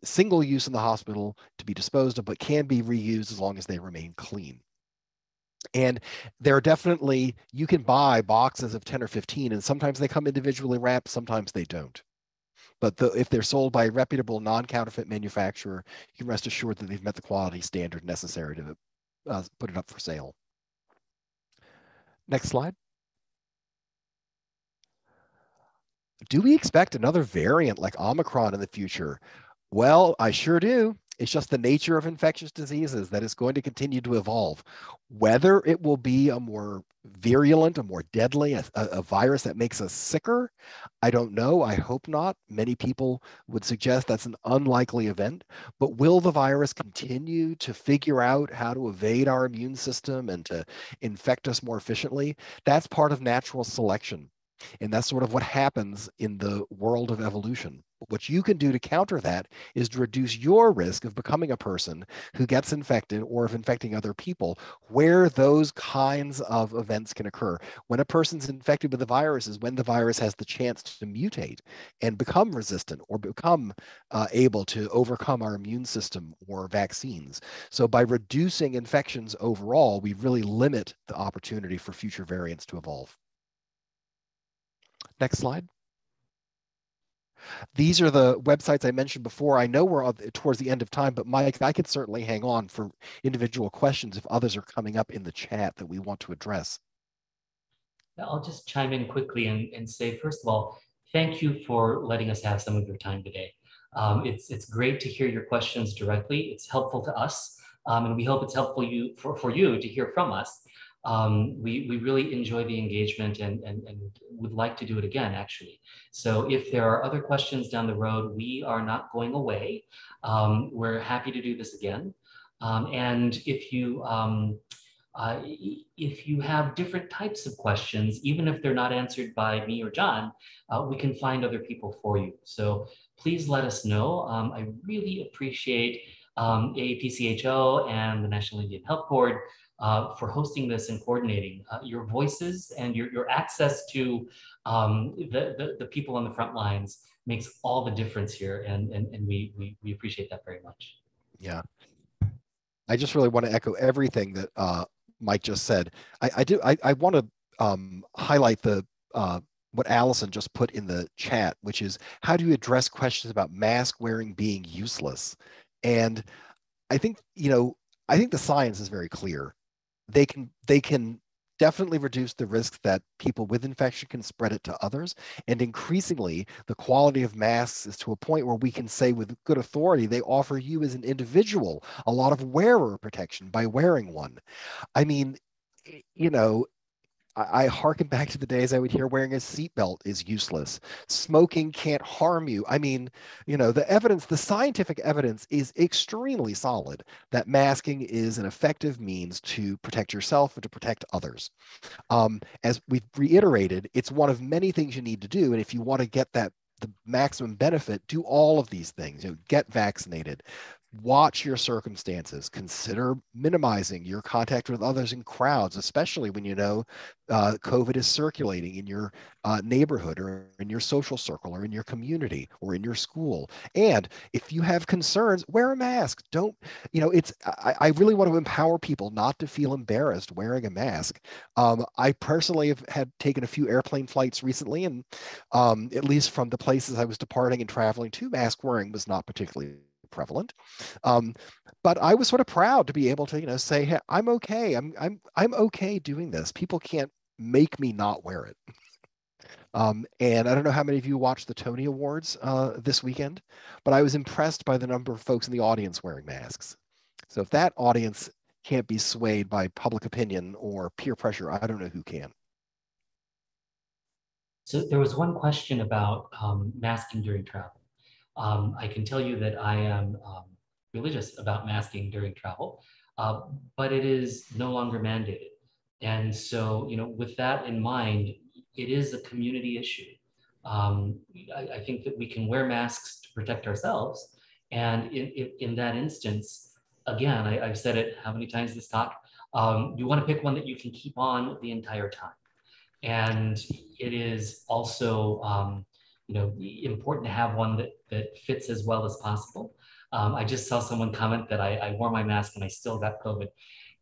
single use in the hospital to be disposed of, but can be reused as long as they remain clean. And there are definitely, you can buy boxes of 10 or 15, and sometimes they come individually wrapped, sometimes they don't. But if they're sold by a reputable non-counterfeit manufacturer, you can rest assured that they've met the quality standard necessary to put it up for sale. Next slide. Do we expect another variant like Omicron in the future? Well, I sure do. It's just the nature of infectious diseases that it's going to continue to evolve. Whether it will be a more virulent, a more deadly, a virus that makes us sicker, I don't know. I hope not. Many people would suggest that's an unlikely event. But will the virus continue to figure out how to evade our immune system and to infect us more efficiently? That's part of natural selection. And that's sort of what happens in the world of evolution. What you can do to counter that is to reduce your risk of becoming a person who gets infected or of infecting other people, where those kinds of events can occur. When a person's infected with the virus is when the virus has the chance to mutate and become resistant or become able to overcome our immune system or vaccines. So by reducing infections overall, we really limit the opportunity for future variants to evolve. Next slide. These are the websites I mentioned before. I know we're towards the end of time, but Mike, I could certainly hang on for individual questions if others are coming up in the chat that we want to address. I'll just chime in quickly and say, first of all, thank you for letting us have some of your time today. It's great to hear your questions directly. It's helpful to us, and we hope it's helpful for you to hear from us. We really enjoy the engagement and would like to do it again, actually. So if there are other questions down the road, we are not going away. We're happy to do this again. And if you have different types of questions, even if they're not answered by me or John, we can find other people for you. So please let us know. I really appreciate AAPCHO and the National Indian Health Board for hosting this and coordinating. Your voices and your access to the people on the front lines makes all the difference here, and we appreciate that very much. Yeah. I just really want to echo everything that Mike just said. I want to highlight the what Allison just put in the chat, which is how do you address questions about mask wearing being useless? And I think, I think the science is very clear. They can definitely reduce the risk that people with infection can spread it to others. And increasingly, the quality of masks is to a point where we can say with good authority, they offer you as an individual a lot of wearer protection by wearing one. I mean, I hearken back to the days I would hear wearing a seatbelt is useless. Smoking can't harm you. I mean, the scientific evidence is extremely solid that masking is an effective means to protect yourself and to protect others. As we've reiterated, it's one of many things you need to do. And if you want to get the maximum benefit, do all of these things. Get vaccinated. Watch your circumstances. Consider minimizing your contact with others in crowds, especially when COVID is circulating in your neighborhood or in your social circle or in your community or in your school. And if you have concerns, wear a mask. I really want to empower people not to feel embarrassed wearing a mask. I personally have taken a few airplane flights recently, and at least from the places I was departing and traveling to, mask wearing was not particularly prevalent. But I was sort of proud to be able to, say, hey, I'm okay. I'm okay doing this. People can't make me not wear it. And I don't know how many of you watched the Tony Awards this weekend, but I was impressed by the number of folks in the audience wearing masks. So if that audience can't be swayed by public opinion or peer pressure, I don't know who can. So there was one question about masking during travel. I can tell you that I am religious about masking during travel, but it is no longer mandated. And so, with that in mind, it is a community issue. I think that we can wear masks to protect ourselves. And in that instance, again, I've said it how many times this talk, you want to pick one that you can keep on the entire time. And it is also, important to have one that fits as well as possible. I just saw someone comment that I wore my mask and I still got COVID.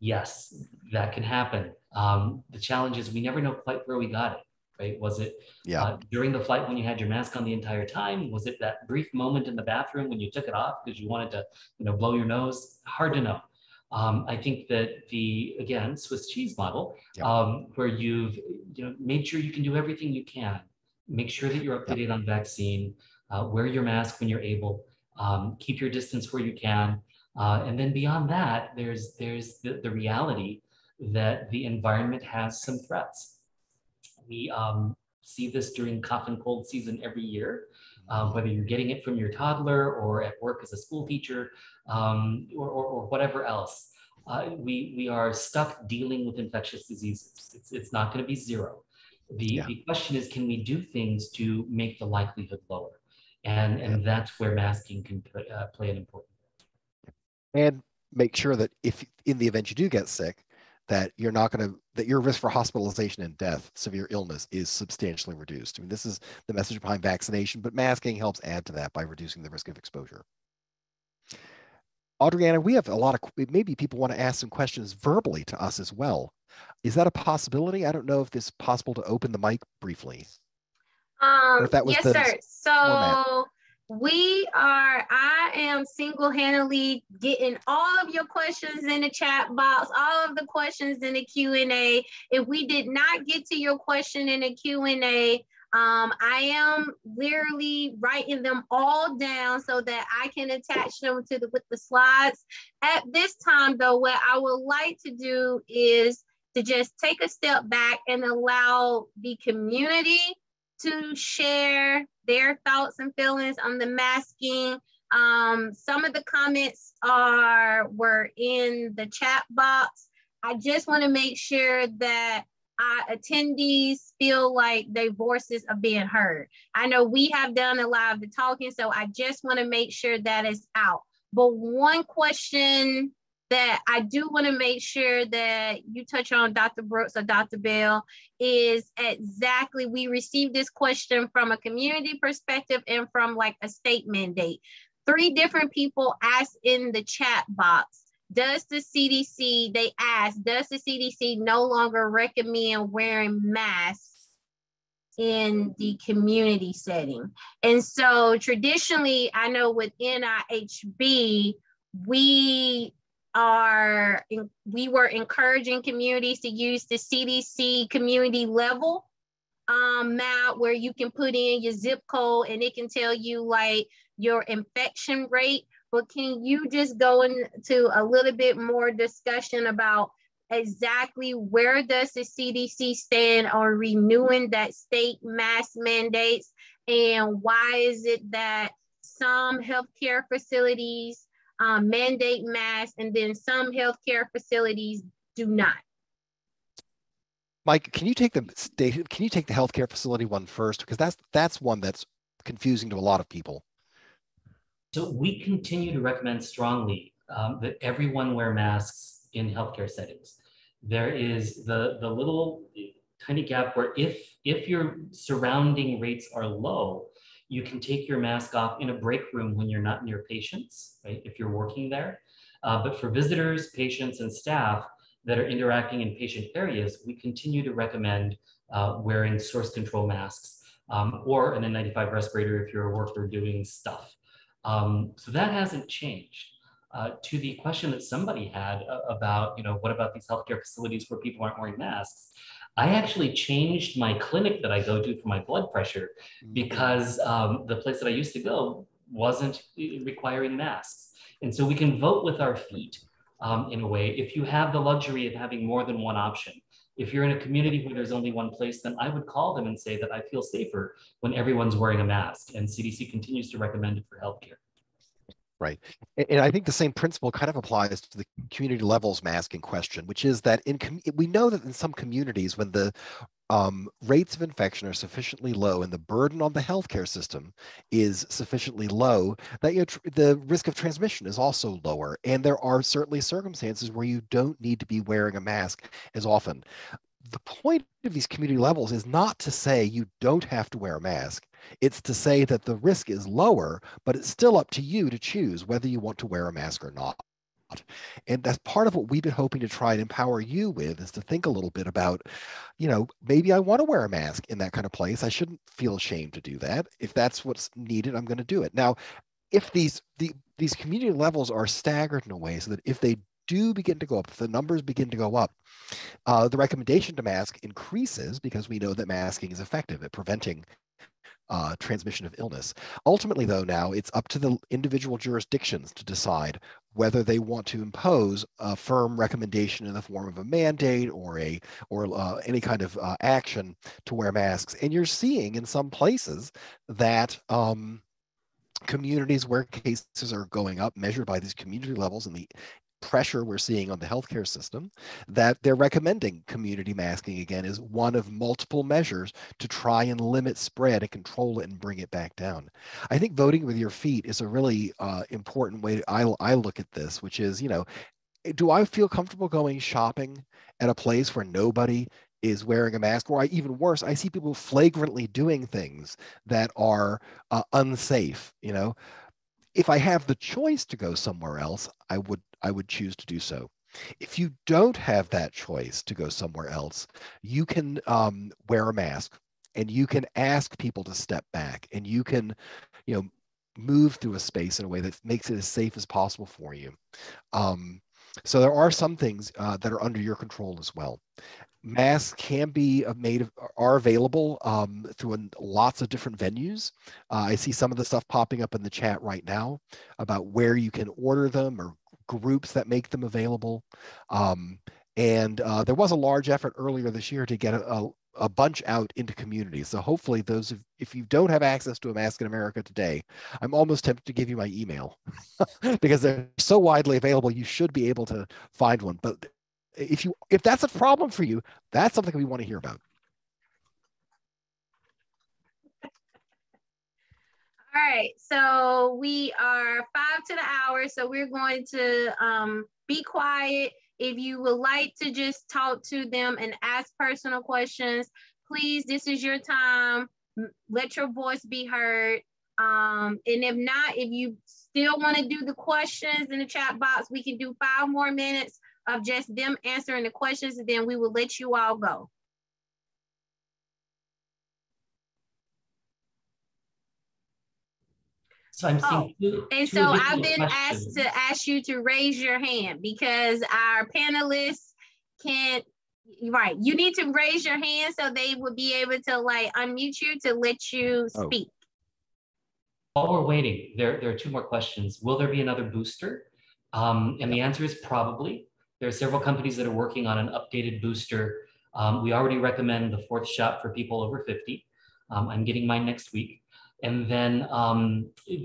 Yes, that can happen. The challenge is we never know quite where we got it, right? Was it during the flight when you had your mask on the entire time? Was it that brief moment in the bathroom when you took it off because you wanted to, blow your nose? Hard to know. I think that again, Swiss cheese model, where you've made sure you can do everything you can, make sure that you're up to date on vaccine, wear your mask when you're able, keep your distance where you can. And then beyond that, there's the reality that the environment has some threats. We see this during cough and cold season every year, whether you're getting it from your toddler or at work as a school teacher, or whatever else. We are stuck dealing with infectious diseases. It's not going to be zero. The question is, can we do things to make the likelihood lower? And that's where masking can play an important role. And make sure that if in the event you do get sick, that you're not going to, that your risk for hospitalization and death, severe illness, is substantially reduced. I mean, this is the message behind vaccination, but masking helps add to that by reducing the risk of exposure. Audriana, we have a lot of, maybe people want to ask some questions verbally to us as well. Is that a possibility? I don't know if it's possible to open the mic briefly. Yes, sir. So I am single-handedly getting all of your questions in the chat box, all of the questions in the Q&A. If we did not get to your question in the Q&A, I am literally writing them all down so that I can attach them with the slides. At this time, though, what I would like to do is to just take a step back and allow the community to share their thoughts and feelings on the masking. Some of the comments were in the chat box. I just want to make sure that our attendees feel like their voices are being heard. I know we have done a lot of the talking, so I just want to make sure that is out. But one question that I do want to make sure that you touch on, Dr. Brooks or Dr. Bell, is exactly, we received this question from a community perspective and from like a state mandate. 3 different people asked in the chat box, does the CDC no longer recommend wearing masks in the community setting? And so traditionally, I know with NIHB, we were encouraging communities to use the CDC community level map, where you can put in your zip code and it can tell you like your infection rate. But can you just go into a little bit more discussion about exactly where does the CDC stand on renewing that state mask mandates, and why is it that some healthcare facilities mandate masks and then some healthcare facilities do not? Mike, can you take the healthcare facility one first? Because that's one that's confusing to a lot of people. So we continue to recommend strongly that everyone wear masks in healthcare settings. There is the little tiny gap where if your surrounding rates are low, you can take your mask off in a break room when you're not near patients, right? If you're working there. But for visitors, patients, and staff that are interacting in patient areas, we continue to recommend wearing source control masks or an N95 respirator if you're a worker doing stuff. So that hasn't changed. To the question that somebody had about, what about these healthcare facilities where people aren't wearing masks? I actually changed my clinic that I go to for my blood pressure because the place that I used to go wasn't requiring masks. And so we can vote with our feet in a way. If you have the luxury of having more than one option, if you're in a community where there's only one place, then I would call them and say that I feel safer when everyone's wearing a mask, and CDC continues to recommend it for healthcare. Right. And I think the same principle kind of applies to the community levels mask in question, which is that we know that in some communities, when the rates of infection are sufficiently low and the burden on the healthcare system is sufficiently low, that the risk of transmission is also lower. And there are certainly circumstances where you don't need to be wearing a mask as often. The point of these community levels is not to say you don't have to wear a mask. It's to say that the risk is lower, but it's still up to you to choose whether you want to wear a mask or not. And that's part of what we've been hoping to try and empower you with, is to think a little bit about, maybe I want to wear a mask in that kind of place. I shouldn't feel ashamed to do that. If that's what's needed, I'm going to do it. Now, if these community levels are staggered in a way so that if they do begin to go up, if the numbers begin to go up, the recommendation to mask increases, because we know that masking is effective at preventing transmission of illness. Ultimately, though, now it's up to the individual jurisdictions to decide whether they want to impose a firm recommendation in the form of a mandate or any kind of action to wear masks. And you're seeing in some places that communities where cases are going up, measured by these community levels and the pressure we're seeing on the healthcare system, that they're recommending community masking again as one of multiple measures to try and limit spread and control it and bring it back down. I think voting with your feet is a really important way I look at this, which is, do I feel comfortable going shopping at a place where nobody is wearing a mask? Or even worse, I see people flagrantly doing things that are unsafe. If I have the choice to go somewhere else, I would choose to do so. If you don't have that choice to go somewhere else, you can wear a mask, and you can ask people to step back, and you can, move through a space in a way that makes it as safe as possible for you. So there are some things that are under your control as well. Masks can be are available through lots of different venues. I see some of the stuff popping up in the chat right now about where you can order them, or groups that make them available. And there was a large effort earlier this year to get a bunch out into communities. So hopefully if you don't have access to a mask in America today, I'm almost tempted to give you my email because they're so widely available, you should be able to find one. But if that's a problem for you, that's something we want to hear about. All right, so we are 5 to the hour, so we're going to be quiet. If you would like to just talk to them and ask personal questions, please, this is your time. Let your voice be heard. And if not, if you still want to do the questions in the chat box, we can do 5 more minutes of just them answering the questions, and then we will let you all go. So I'm seeing two I've been questions. asked to ask you to raise your hand because our panelists can't, right. You need to raise your hand so they would be able to unmute you to let you speak. While we're waiting, there are 2 more questions. Will there be another booster? And the answer is probably. There are several companies that are working on an updated booster. We already recommend the 4th shot for people over 50. I'm getting mine next week. And then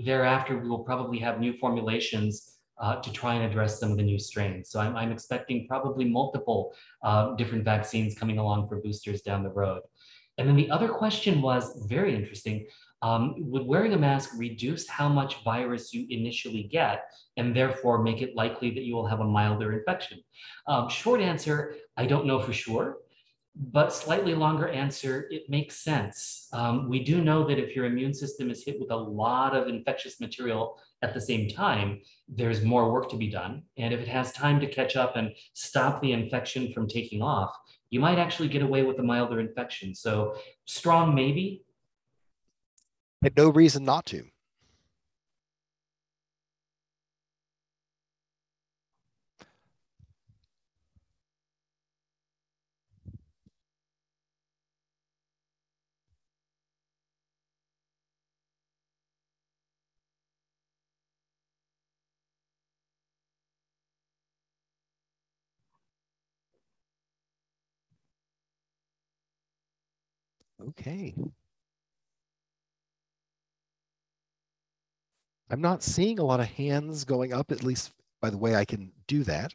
thereafter, we will probably have new formulations to try and address some of the new strains. So I'm expecting probably multiple different vaccines coming along for boosters down the road. And then the other question was very interesting. Would wearing a mask reduce how much virus you initially get and therefore make it likely that you will have a milder infection? Short answer, I don't know for sure. But slightly longer answer, it makes sense. We do know that if your immune system is hit with a lot of infectious material at the same time, there's more work to be done. And if it has time to catch up and stop the infection from taking off, you might actually get away with a milder infection. So strong maybe. And no reason not to. Okay. I'm not seeing a lot of hands going up, at least by the way I can do that,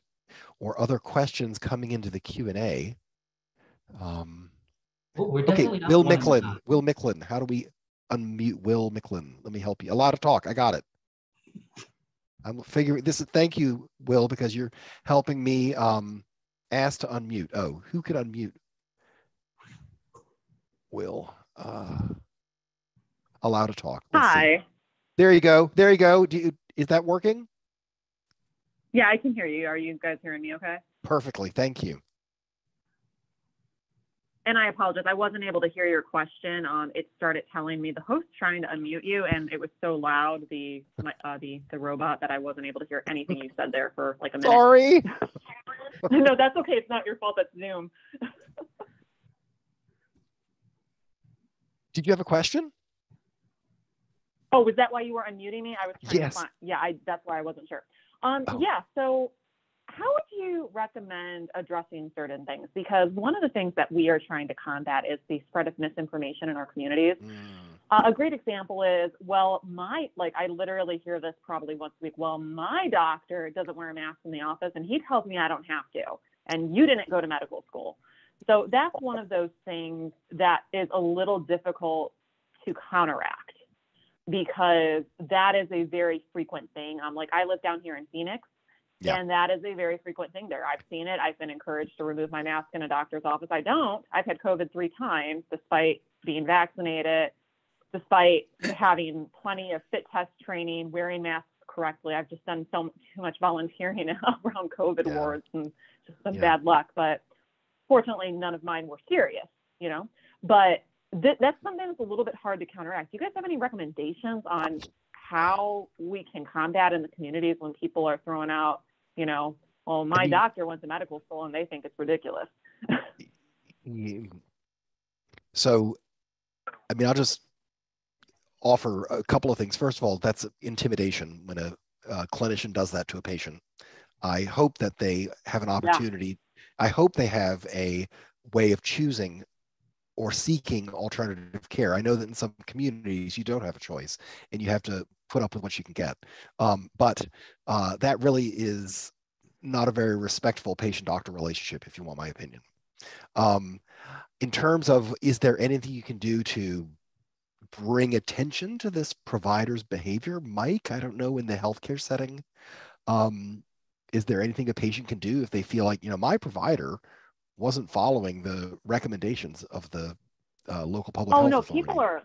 or other questions coming into the Q&A. Well, we're Okay, definitely not Will one and Micklin. done. Will Micklin. How do we unmute Will Micklin? Let me help you. A lot of talk. I got it. I'm figuring this is, thank you, Will, because you're helping me ask to unmute. Oh, who could unmute? Will. Allow to talk. Let's see. Hi. There you go. There you go. Is that working? Yeah, I can hear you. Are you guys hearing me okay? Perfectly. Thank you. And I apologize. I wasn't able to hear your question. It started telling me the host trying to unmute you, and it was so loud, the robot, that I wasn't able to hear anything you said there for like a minute. Sorry. No, that's okay. It's not your fault. That's Zoom. Did you have a question? Oh, was that why you were unmuting me? I was trying Yes. to find. Yeah, that's why I wasn't sure. Oh. Yeah. So, how would you recommend addressing certain things? Because one of the things that we are trying to combat is the spread of misinformation in our communities. A great example is, well, I literally hear this probably once a week. Well, my doctor doesn't wear a mask in the office, and he tells me I don't have to, and you didn't go to medical school. So that's one of those things that is a little difficult to counteract, because that is a very frequent thing. I live down here in Phoenix. Yeah. And that is a very frequent thing there. I've seen it. I've been encouraged to remove my mask in a doctor's office. I don't. I've had COVID 3 times, despite being vaccinated, despite having plenty of fit test training, wearing masks correctly. I've just done too much volunteering around COVID wards, and just some bad luck. But fortunately, none of mine were serious, But that's something that's a little bit hard to counteract. Do you guys have any recommendations on how we can combat in the communities when people are throwing out, well, my doctor went to medical school and they think it's ridiculous? So, I'll just offer a couple of things. First of all, that's intimidation when a clinician does that to a patient. I hope that they have an opportunity. Yeah. I hope they have a way of choosing or seeking alternative care. I know that in some communities you don't have a choice and you have to put up with what you can get. But that really is not a very respectful patient-doctor relationship, if you want my opinion. In terms of, is there anything you can do to bring attention to this provider's behavior? Mike, I don't know, in the healthcare setting, is there anything a patient can do if they feel like, my provider wasn't following the recommendations of the local public health authority? People are,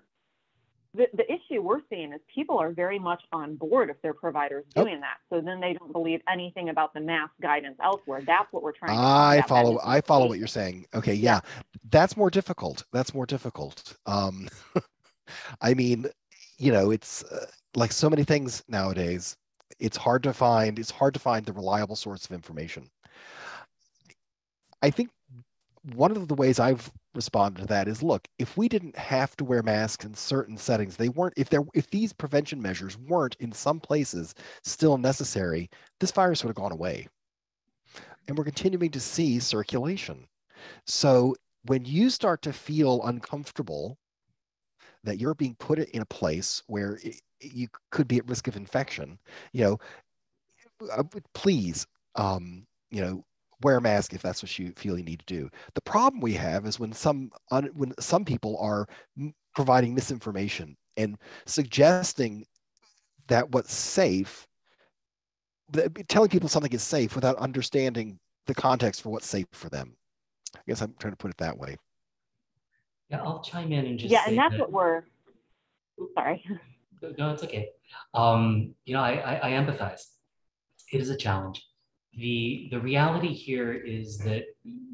the issue we're seeing is people are very much on board if their provider's doing that. So then they don't believe anything about the mask guidance elsewhere. That's what we're trying to combat. I follow what you're saying. Okay, yeah. That's more difficult. It's like so many things nowadays, it's hard to find the reliable source of information. I think one of the ways I've responded to that is, look, if we didn't have to wear masks in certain settings, if these prevention measures weren't in some places still necessary, this virus would have gone away. And we're continuing to see circulation. So when you start to feel uncomfortable that you're being put in a place where you could be at risk of infection, please, wear a mask if that's what you feel you need to do. The problem we have is when some people are providing misinformation and suggesting that what's safe, telling people something is safe without understanding the context for what's safe for them. I guess I'm trying to put it that way. Yeah, I'll chime in and just say and that's what we're. Sorry. No, it's okay. I empathize. It is a challenge. The reality here is that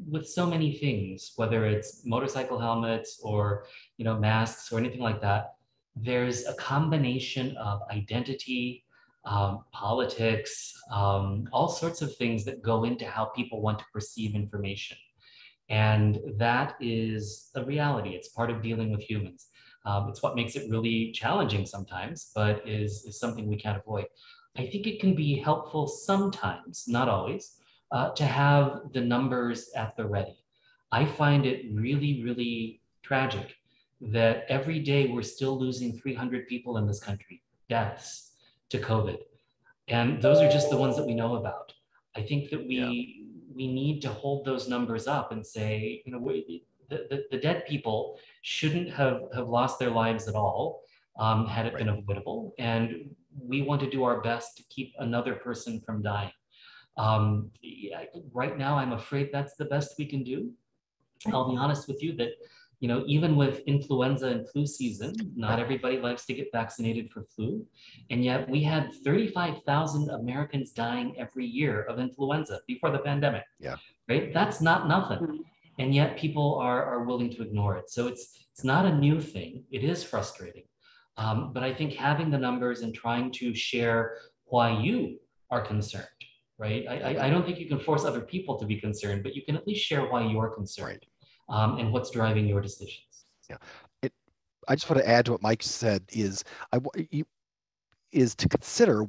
with so many things, whether it's motorcycle helmets or masks or anything like that, there's a combination of identity, politics, all sorts of things that go into how people want to perceive information. And that is a reality. It's part of dealing with humans. It's what makes it really challenging sometimes, but is something we can't avoid. I think it can be helpful sometimes, not always, to have the numbers at the ready. I find it really, really tragic that every day we're still losing 300 people in this country, deaths. to COVID. And those are just the ones that we know about. I think that we need to hold those numbers up and say, you know, the dead people shouldn't have lost their lives at all had it been avoidable. And we want to do our best to keep another person from dying. Right now, I'm afraid that's the best we can do. I'll be honest with you that, you know, even with influenza and flu season, not everybody likes to get vaccinated for flu. And yet we had 35,000 Americans dying every year of influenza before the pandemic. Yeah. Right? That's not nothing. And yet people are willing to ignore it. So it's not a new thing. It is frustrating. But I think having the numbers and trying to share why you are concerned, right? I don't think you can force other people to be concerned, but you can at least share why you're concerned and what's driving your decisions. Yeah. I just want to add to what Mike said is to consider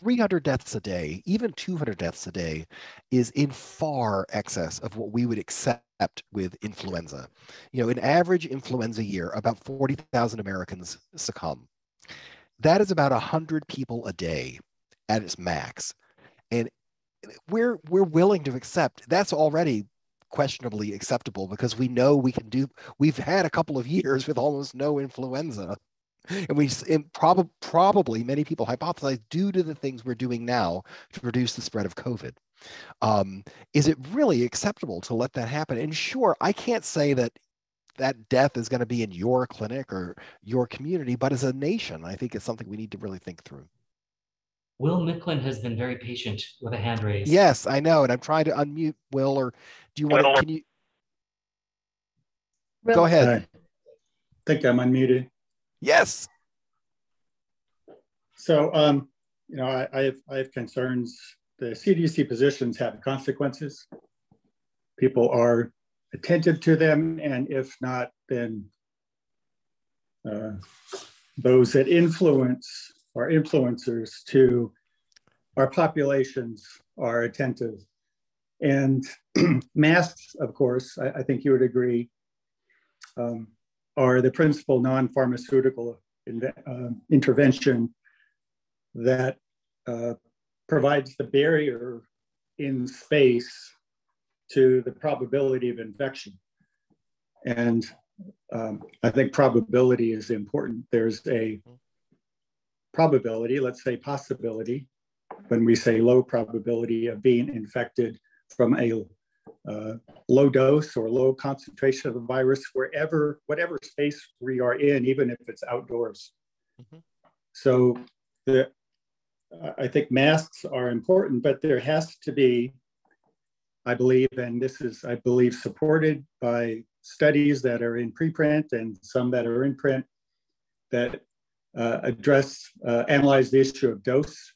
300 deaths a day, even 200 deaths a day, is in far excess of what we would accept with influenza. You know, an average influenza year, about 40,000 Americans succumb. That is about 100 people a day at its max. And we're willing to accept that's already questionably acceptable because we know we've had a couple of years with almost no influenza. And probably many people hypothesize due to the things we're doing now to reduce the spread of COVID. Is it really acceptable to let that happen? And sure, I can't say that death is going to be in your clinic or your community, but as a nation, I think it's something we need to really think through. Will Micklin has been very patient with a hand raised. Yes, I know, and I'm trying to unmute Will, or do you want to, can you? Go ahead. I think I'm unmuted. Yes. So, you know, I have concerns. The CDC positions have consequences. People are attentive to them, and if not, then those that influence or influencers to our populations are attentive. And masks, of course, I think you would agree, are the principal non-pharmaceutical intervention that provides the barrier in space to the probability of infection. And I think probability is important. There's a probability, let's say possibility, when we say low probability of being infected from a low dose or low concentration of the virus, whatever space we are in, even if it's outdoors. Mm-hmm. So I think masks are important, but there has to be, I believe, and this is, I believe, supported by studies that are in preprint and some that are in print that analyze the issue of dose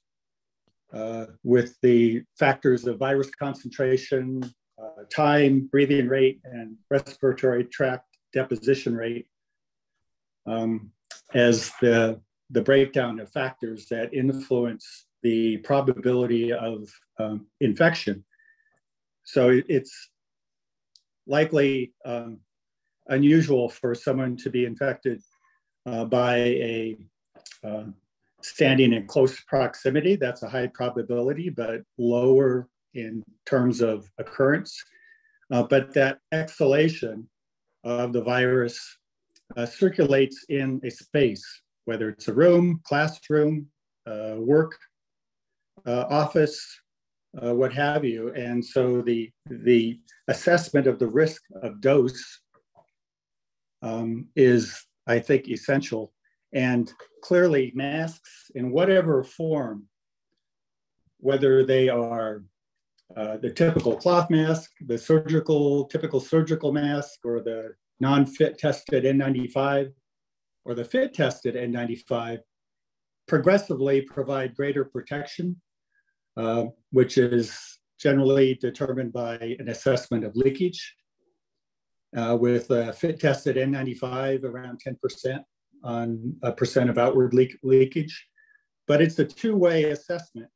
with the factors of virus concentration, time, breathing rate, and respiratory tract deposition rate as the breakdown of factors that influence the probability of infection. So it's likely unusual for someone to be infected by a standing in close proximity. That's a high probability, but lower in terms of occurrence. But that exhalation of the virus circulates in a space, whether it's a room, classroom, work, office, what have you. And so the assessment of the risk of dose is, I think, essential. And clearly masks in whatever form, whether they are the typical cloth mask, the typical surgical mask, or the non-fit tested N95, or the fit tested N95, progressively provide greater protection, which is generally determined by an assessment of leakage. With fit tested N95 around 10% on a percent of outward leakage, but it's a two-way assessment.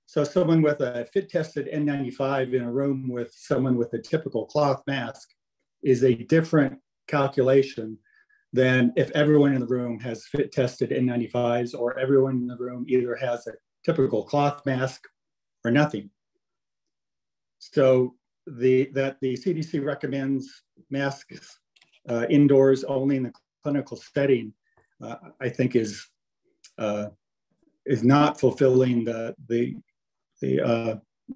So someone with a fit tested N95 in a room with someone with a typical cloth mask is a different calculation than if everyone in the room has fit tested N95s or everyone in the room either has a typical cloth mask or nothing. So the CDC recommends masks indoors only in the clinical setting, I think is not fulfilling the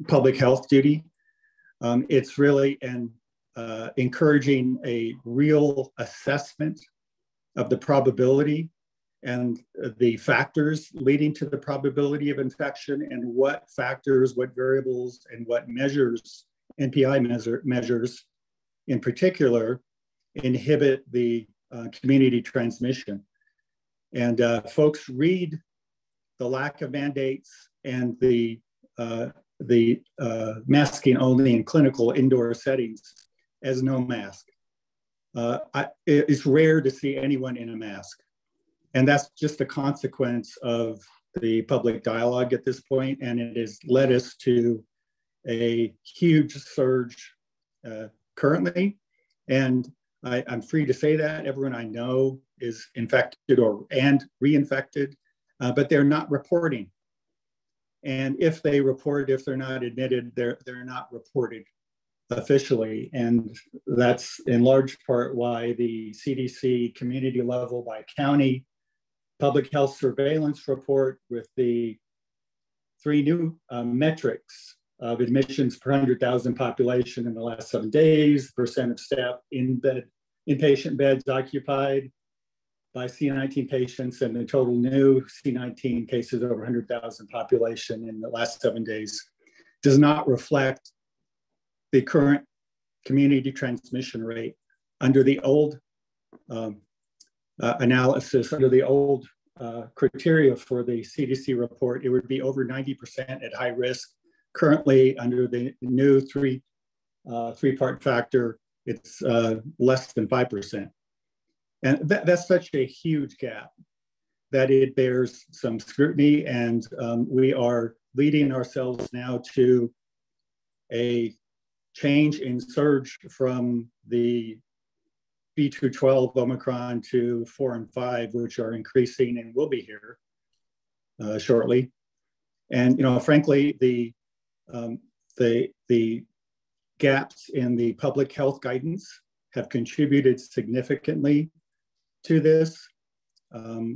public health duty. It's really encouraging a real assessment of the probability and the factors leading to the probability of infection, and what factors, what variables, and what measures, NPI measures in particular, inhibit the community transmission. And folks read the lack of mandates and the masking only in clinical indoor settings as no mask. It's rare to see anyone in a mask. And that's just a consequence of the public dialogue at this point, and it has led us to a huge surge currently. And I'm free to say that everyone I know is infected and reinfected, but they're not reporting. And if they report, if they're not admitted, they're not reported officially. And that's in large part why the CDC community level by county public health surveillance report with the 3 new metrics of admissions per 100,000 population in the last 7 days, percent of staff inpatient beds occupied by C19 patients, and the total new C19 cases over 100,000 population in the last 7 days does not reflect the current community transmission rate. Under the old analysis, under the old criteria for the CDC report, it would be over 90% at high risk. Currently, under the new three-part factor, it's less than 5%. And that's such a huge gap that it bears some scrutiny, and we are leading ourselves now to a change in surge from the B212 Omicron to 4 and 5, which are increasing and will be here shortly. And frankly, the gaps in the public health guidance have contributed significantly to this.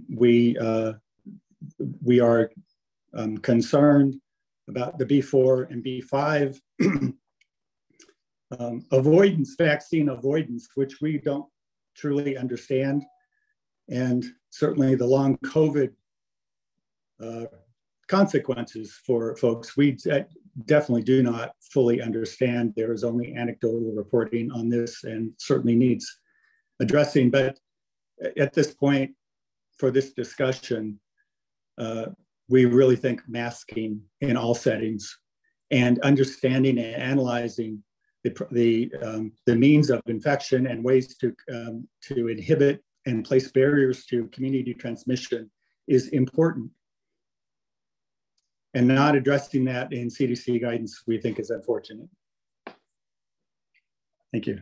We are concerned about the B4 and B5 vaccine avoidance, which we don't truly understand. And certainly the long COVID consequences for folks, we definitely do not fully understand. There is only anecdotal reporting on this and certainly needs addressing. But at this point, for this discussion, we really think masking in all settings and understanding and analyzing the means of infection and ways to inhibit and place barriers to community transmission is important. And not addressing that in CDC guidance, we think, is unfortunate. Thank you.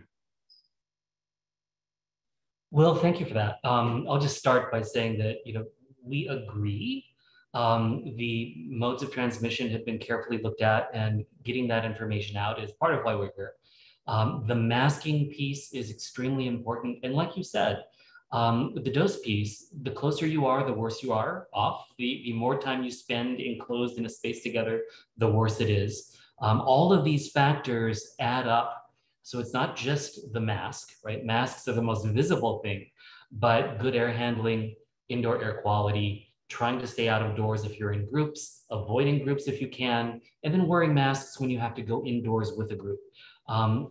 Will, thank you for that. I'll just start by saying that we agree. The modes of transmission have been carefully looked at, and getting that information out is part of why we're here. The masking piece is extremely important. And like you said, the dose piece, the closer you are, the worse you are off. The more time you spend enclosed in a space together, the worse it is. All of these factors add up. So it's not just the mask, right? Masks are the most visible thing, but good air handling, indoor air quality, trying to stay out of doors if you're in groups, avoiding groups if you can, and then wearing masks when you have to go indoors with a group.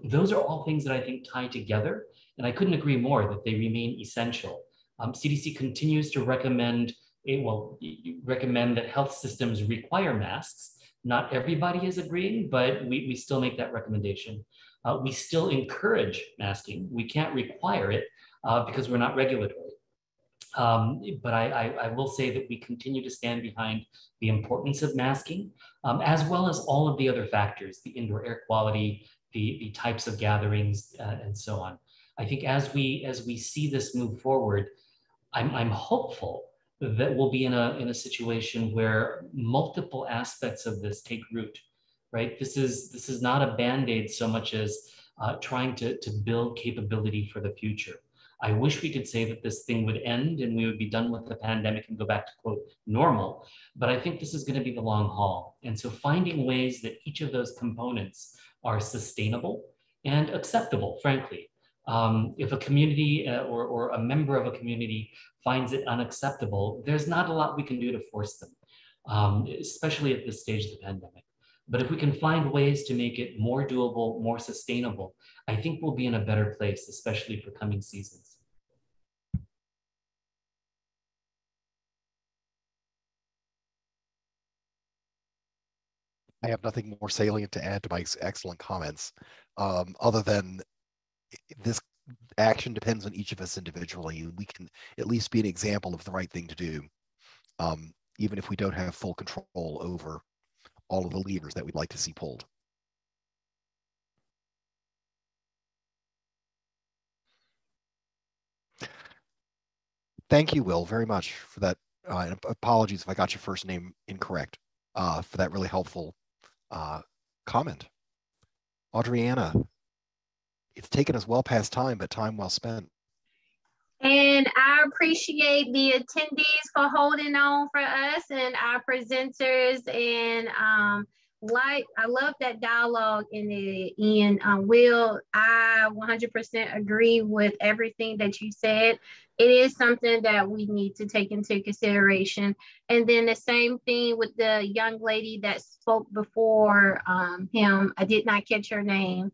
Those are all things that I think tie together, and I couldn't agree more that they remain essential. CDC continues to recommend that health systems require masks. Not everybody is agreeing, but we still make that recommendation. We still encourage masking. We can't require it because we're not regulatory. But I will say that we continue to stand behind the importance of masking, as well as all of the other factors, the indoor air quality, the types of gatherings, and so on. I think as we see this move forward, I'm hopeful that we'll be in a situation where multiple aspects of this take root, right? This is not a band-aid so much as trying to build capability for the future. I wish we could say that this thing would end and we would be done with the pandemic and go back to quote normal, but I think this is going to be the long haul. And so finding ways that each of those components are sustainable and acceptable, frankly. If a community or a member of a community finds it unacceptable, there's not a lot we can do to force them, especially at this stage of the pandemic. But if we can find ways to make it more doable, more sustainable, I think we'll be in a better place, especially for coming seasons. I have nothing more salient to add to Mike's excellent comments, other than this action depends on each of us individually. We can at least be an example of the right thing to do, even if we don't have full control over all of the levers that we'd like to see pulled. Thank you, Will, very much for that. And apologies if I got your first name incorrect, for that really helpful comment. Adriana, it's taken us well past time, but time well spent. And I appreciate the attendees for holding on for us and our presenters. And I love that dialogue in the end. Will, I 100% agree with everything that you said. It is something that we need to take into consideration. And then the same thing with the young lady that spoke before him. I did not catch her name,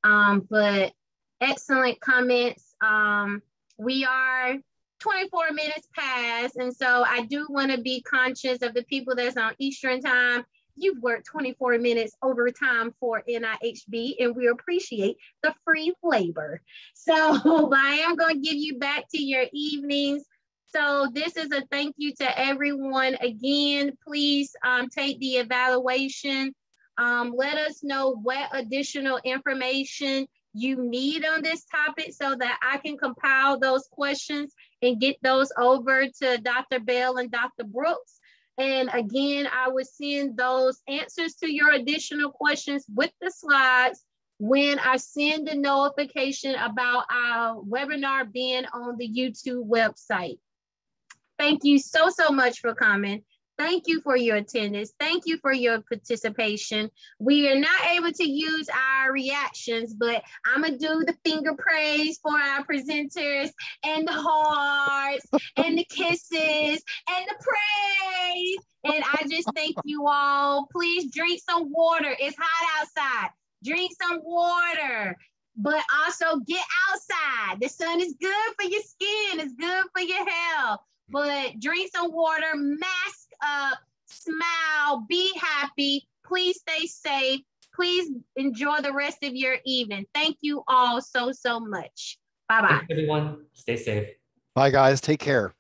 but excellent comments. We are 24 minutes past, and so I do want to be conscious of the people that's on Eastern time. You've worked 24 minutes overtime for NIHB, and we appreciate the free labor. So I am going to give you back to your evenings. So this is a thank you to everyone. Again, please take the evaluation. Let us know what additional information you need on this topic so that I can compile those questions and get those over to Dr. Bell and Dr. Brooks. And again, I will send those answers to your additional questions with the slides when I send the notification about our webinar being on the YouTube website. Thank you so much for coming. Thank you for your attendance. Thank you for your participation. We are not able to use our reactions, but I'm gonna do the finger praise for our presenters and the hearts and the kisses and the praise. And I just thank you all. Please drink some water. It's hot outside. Drink some water, but also get outside. The sun is good for your skin. It's good for your health. But drink some water, mask up, smile, be happy. Please stay safe. Please enjoy the rest of your evening. Thank you all so much. Bye-bye. Thanks, everyone. Stay safe. Bye, guys. Take care.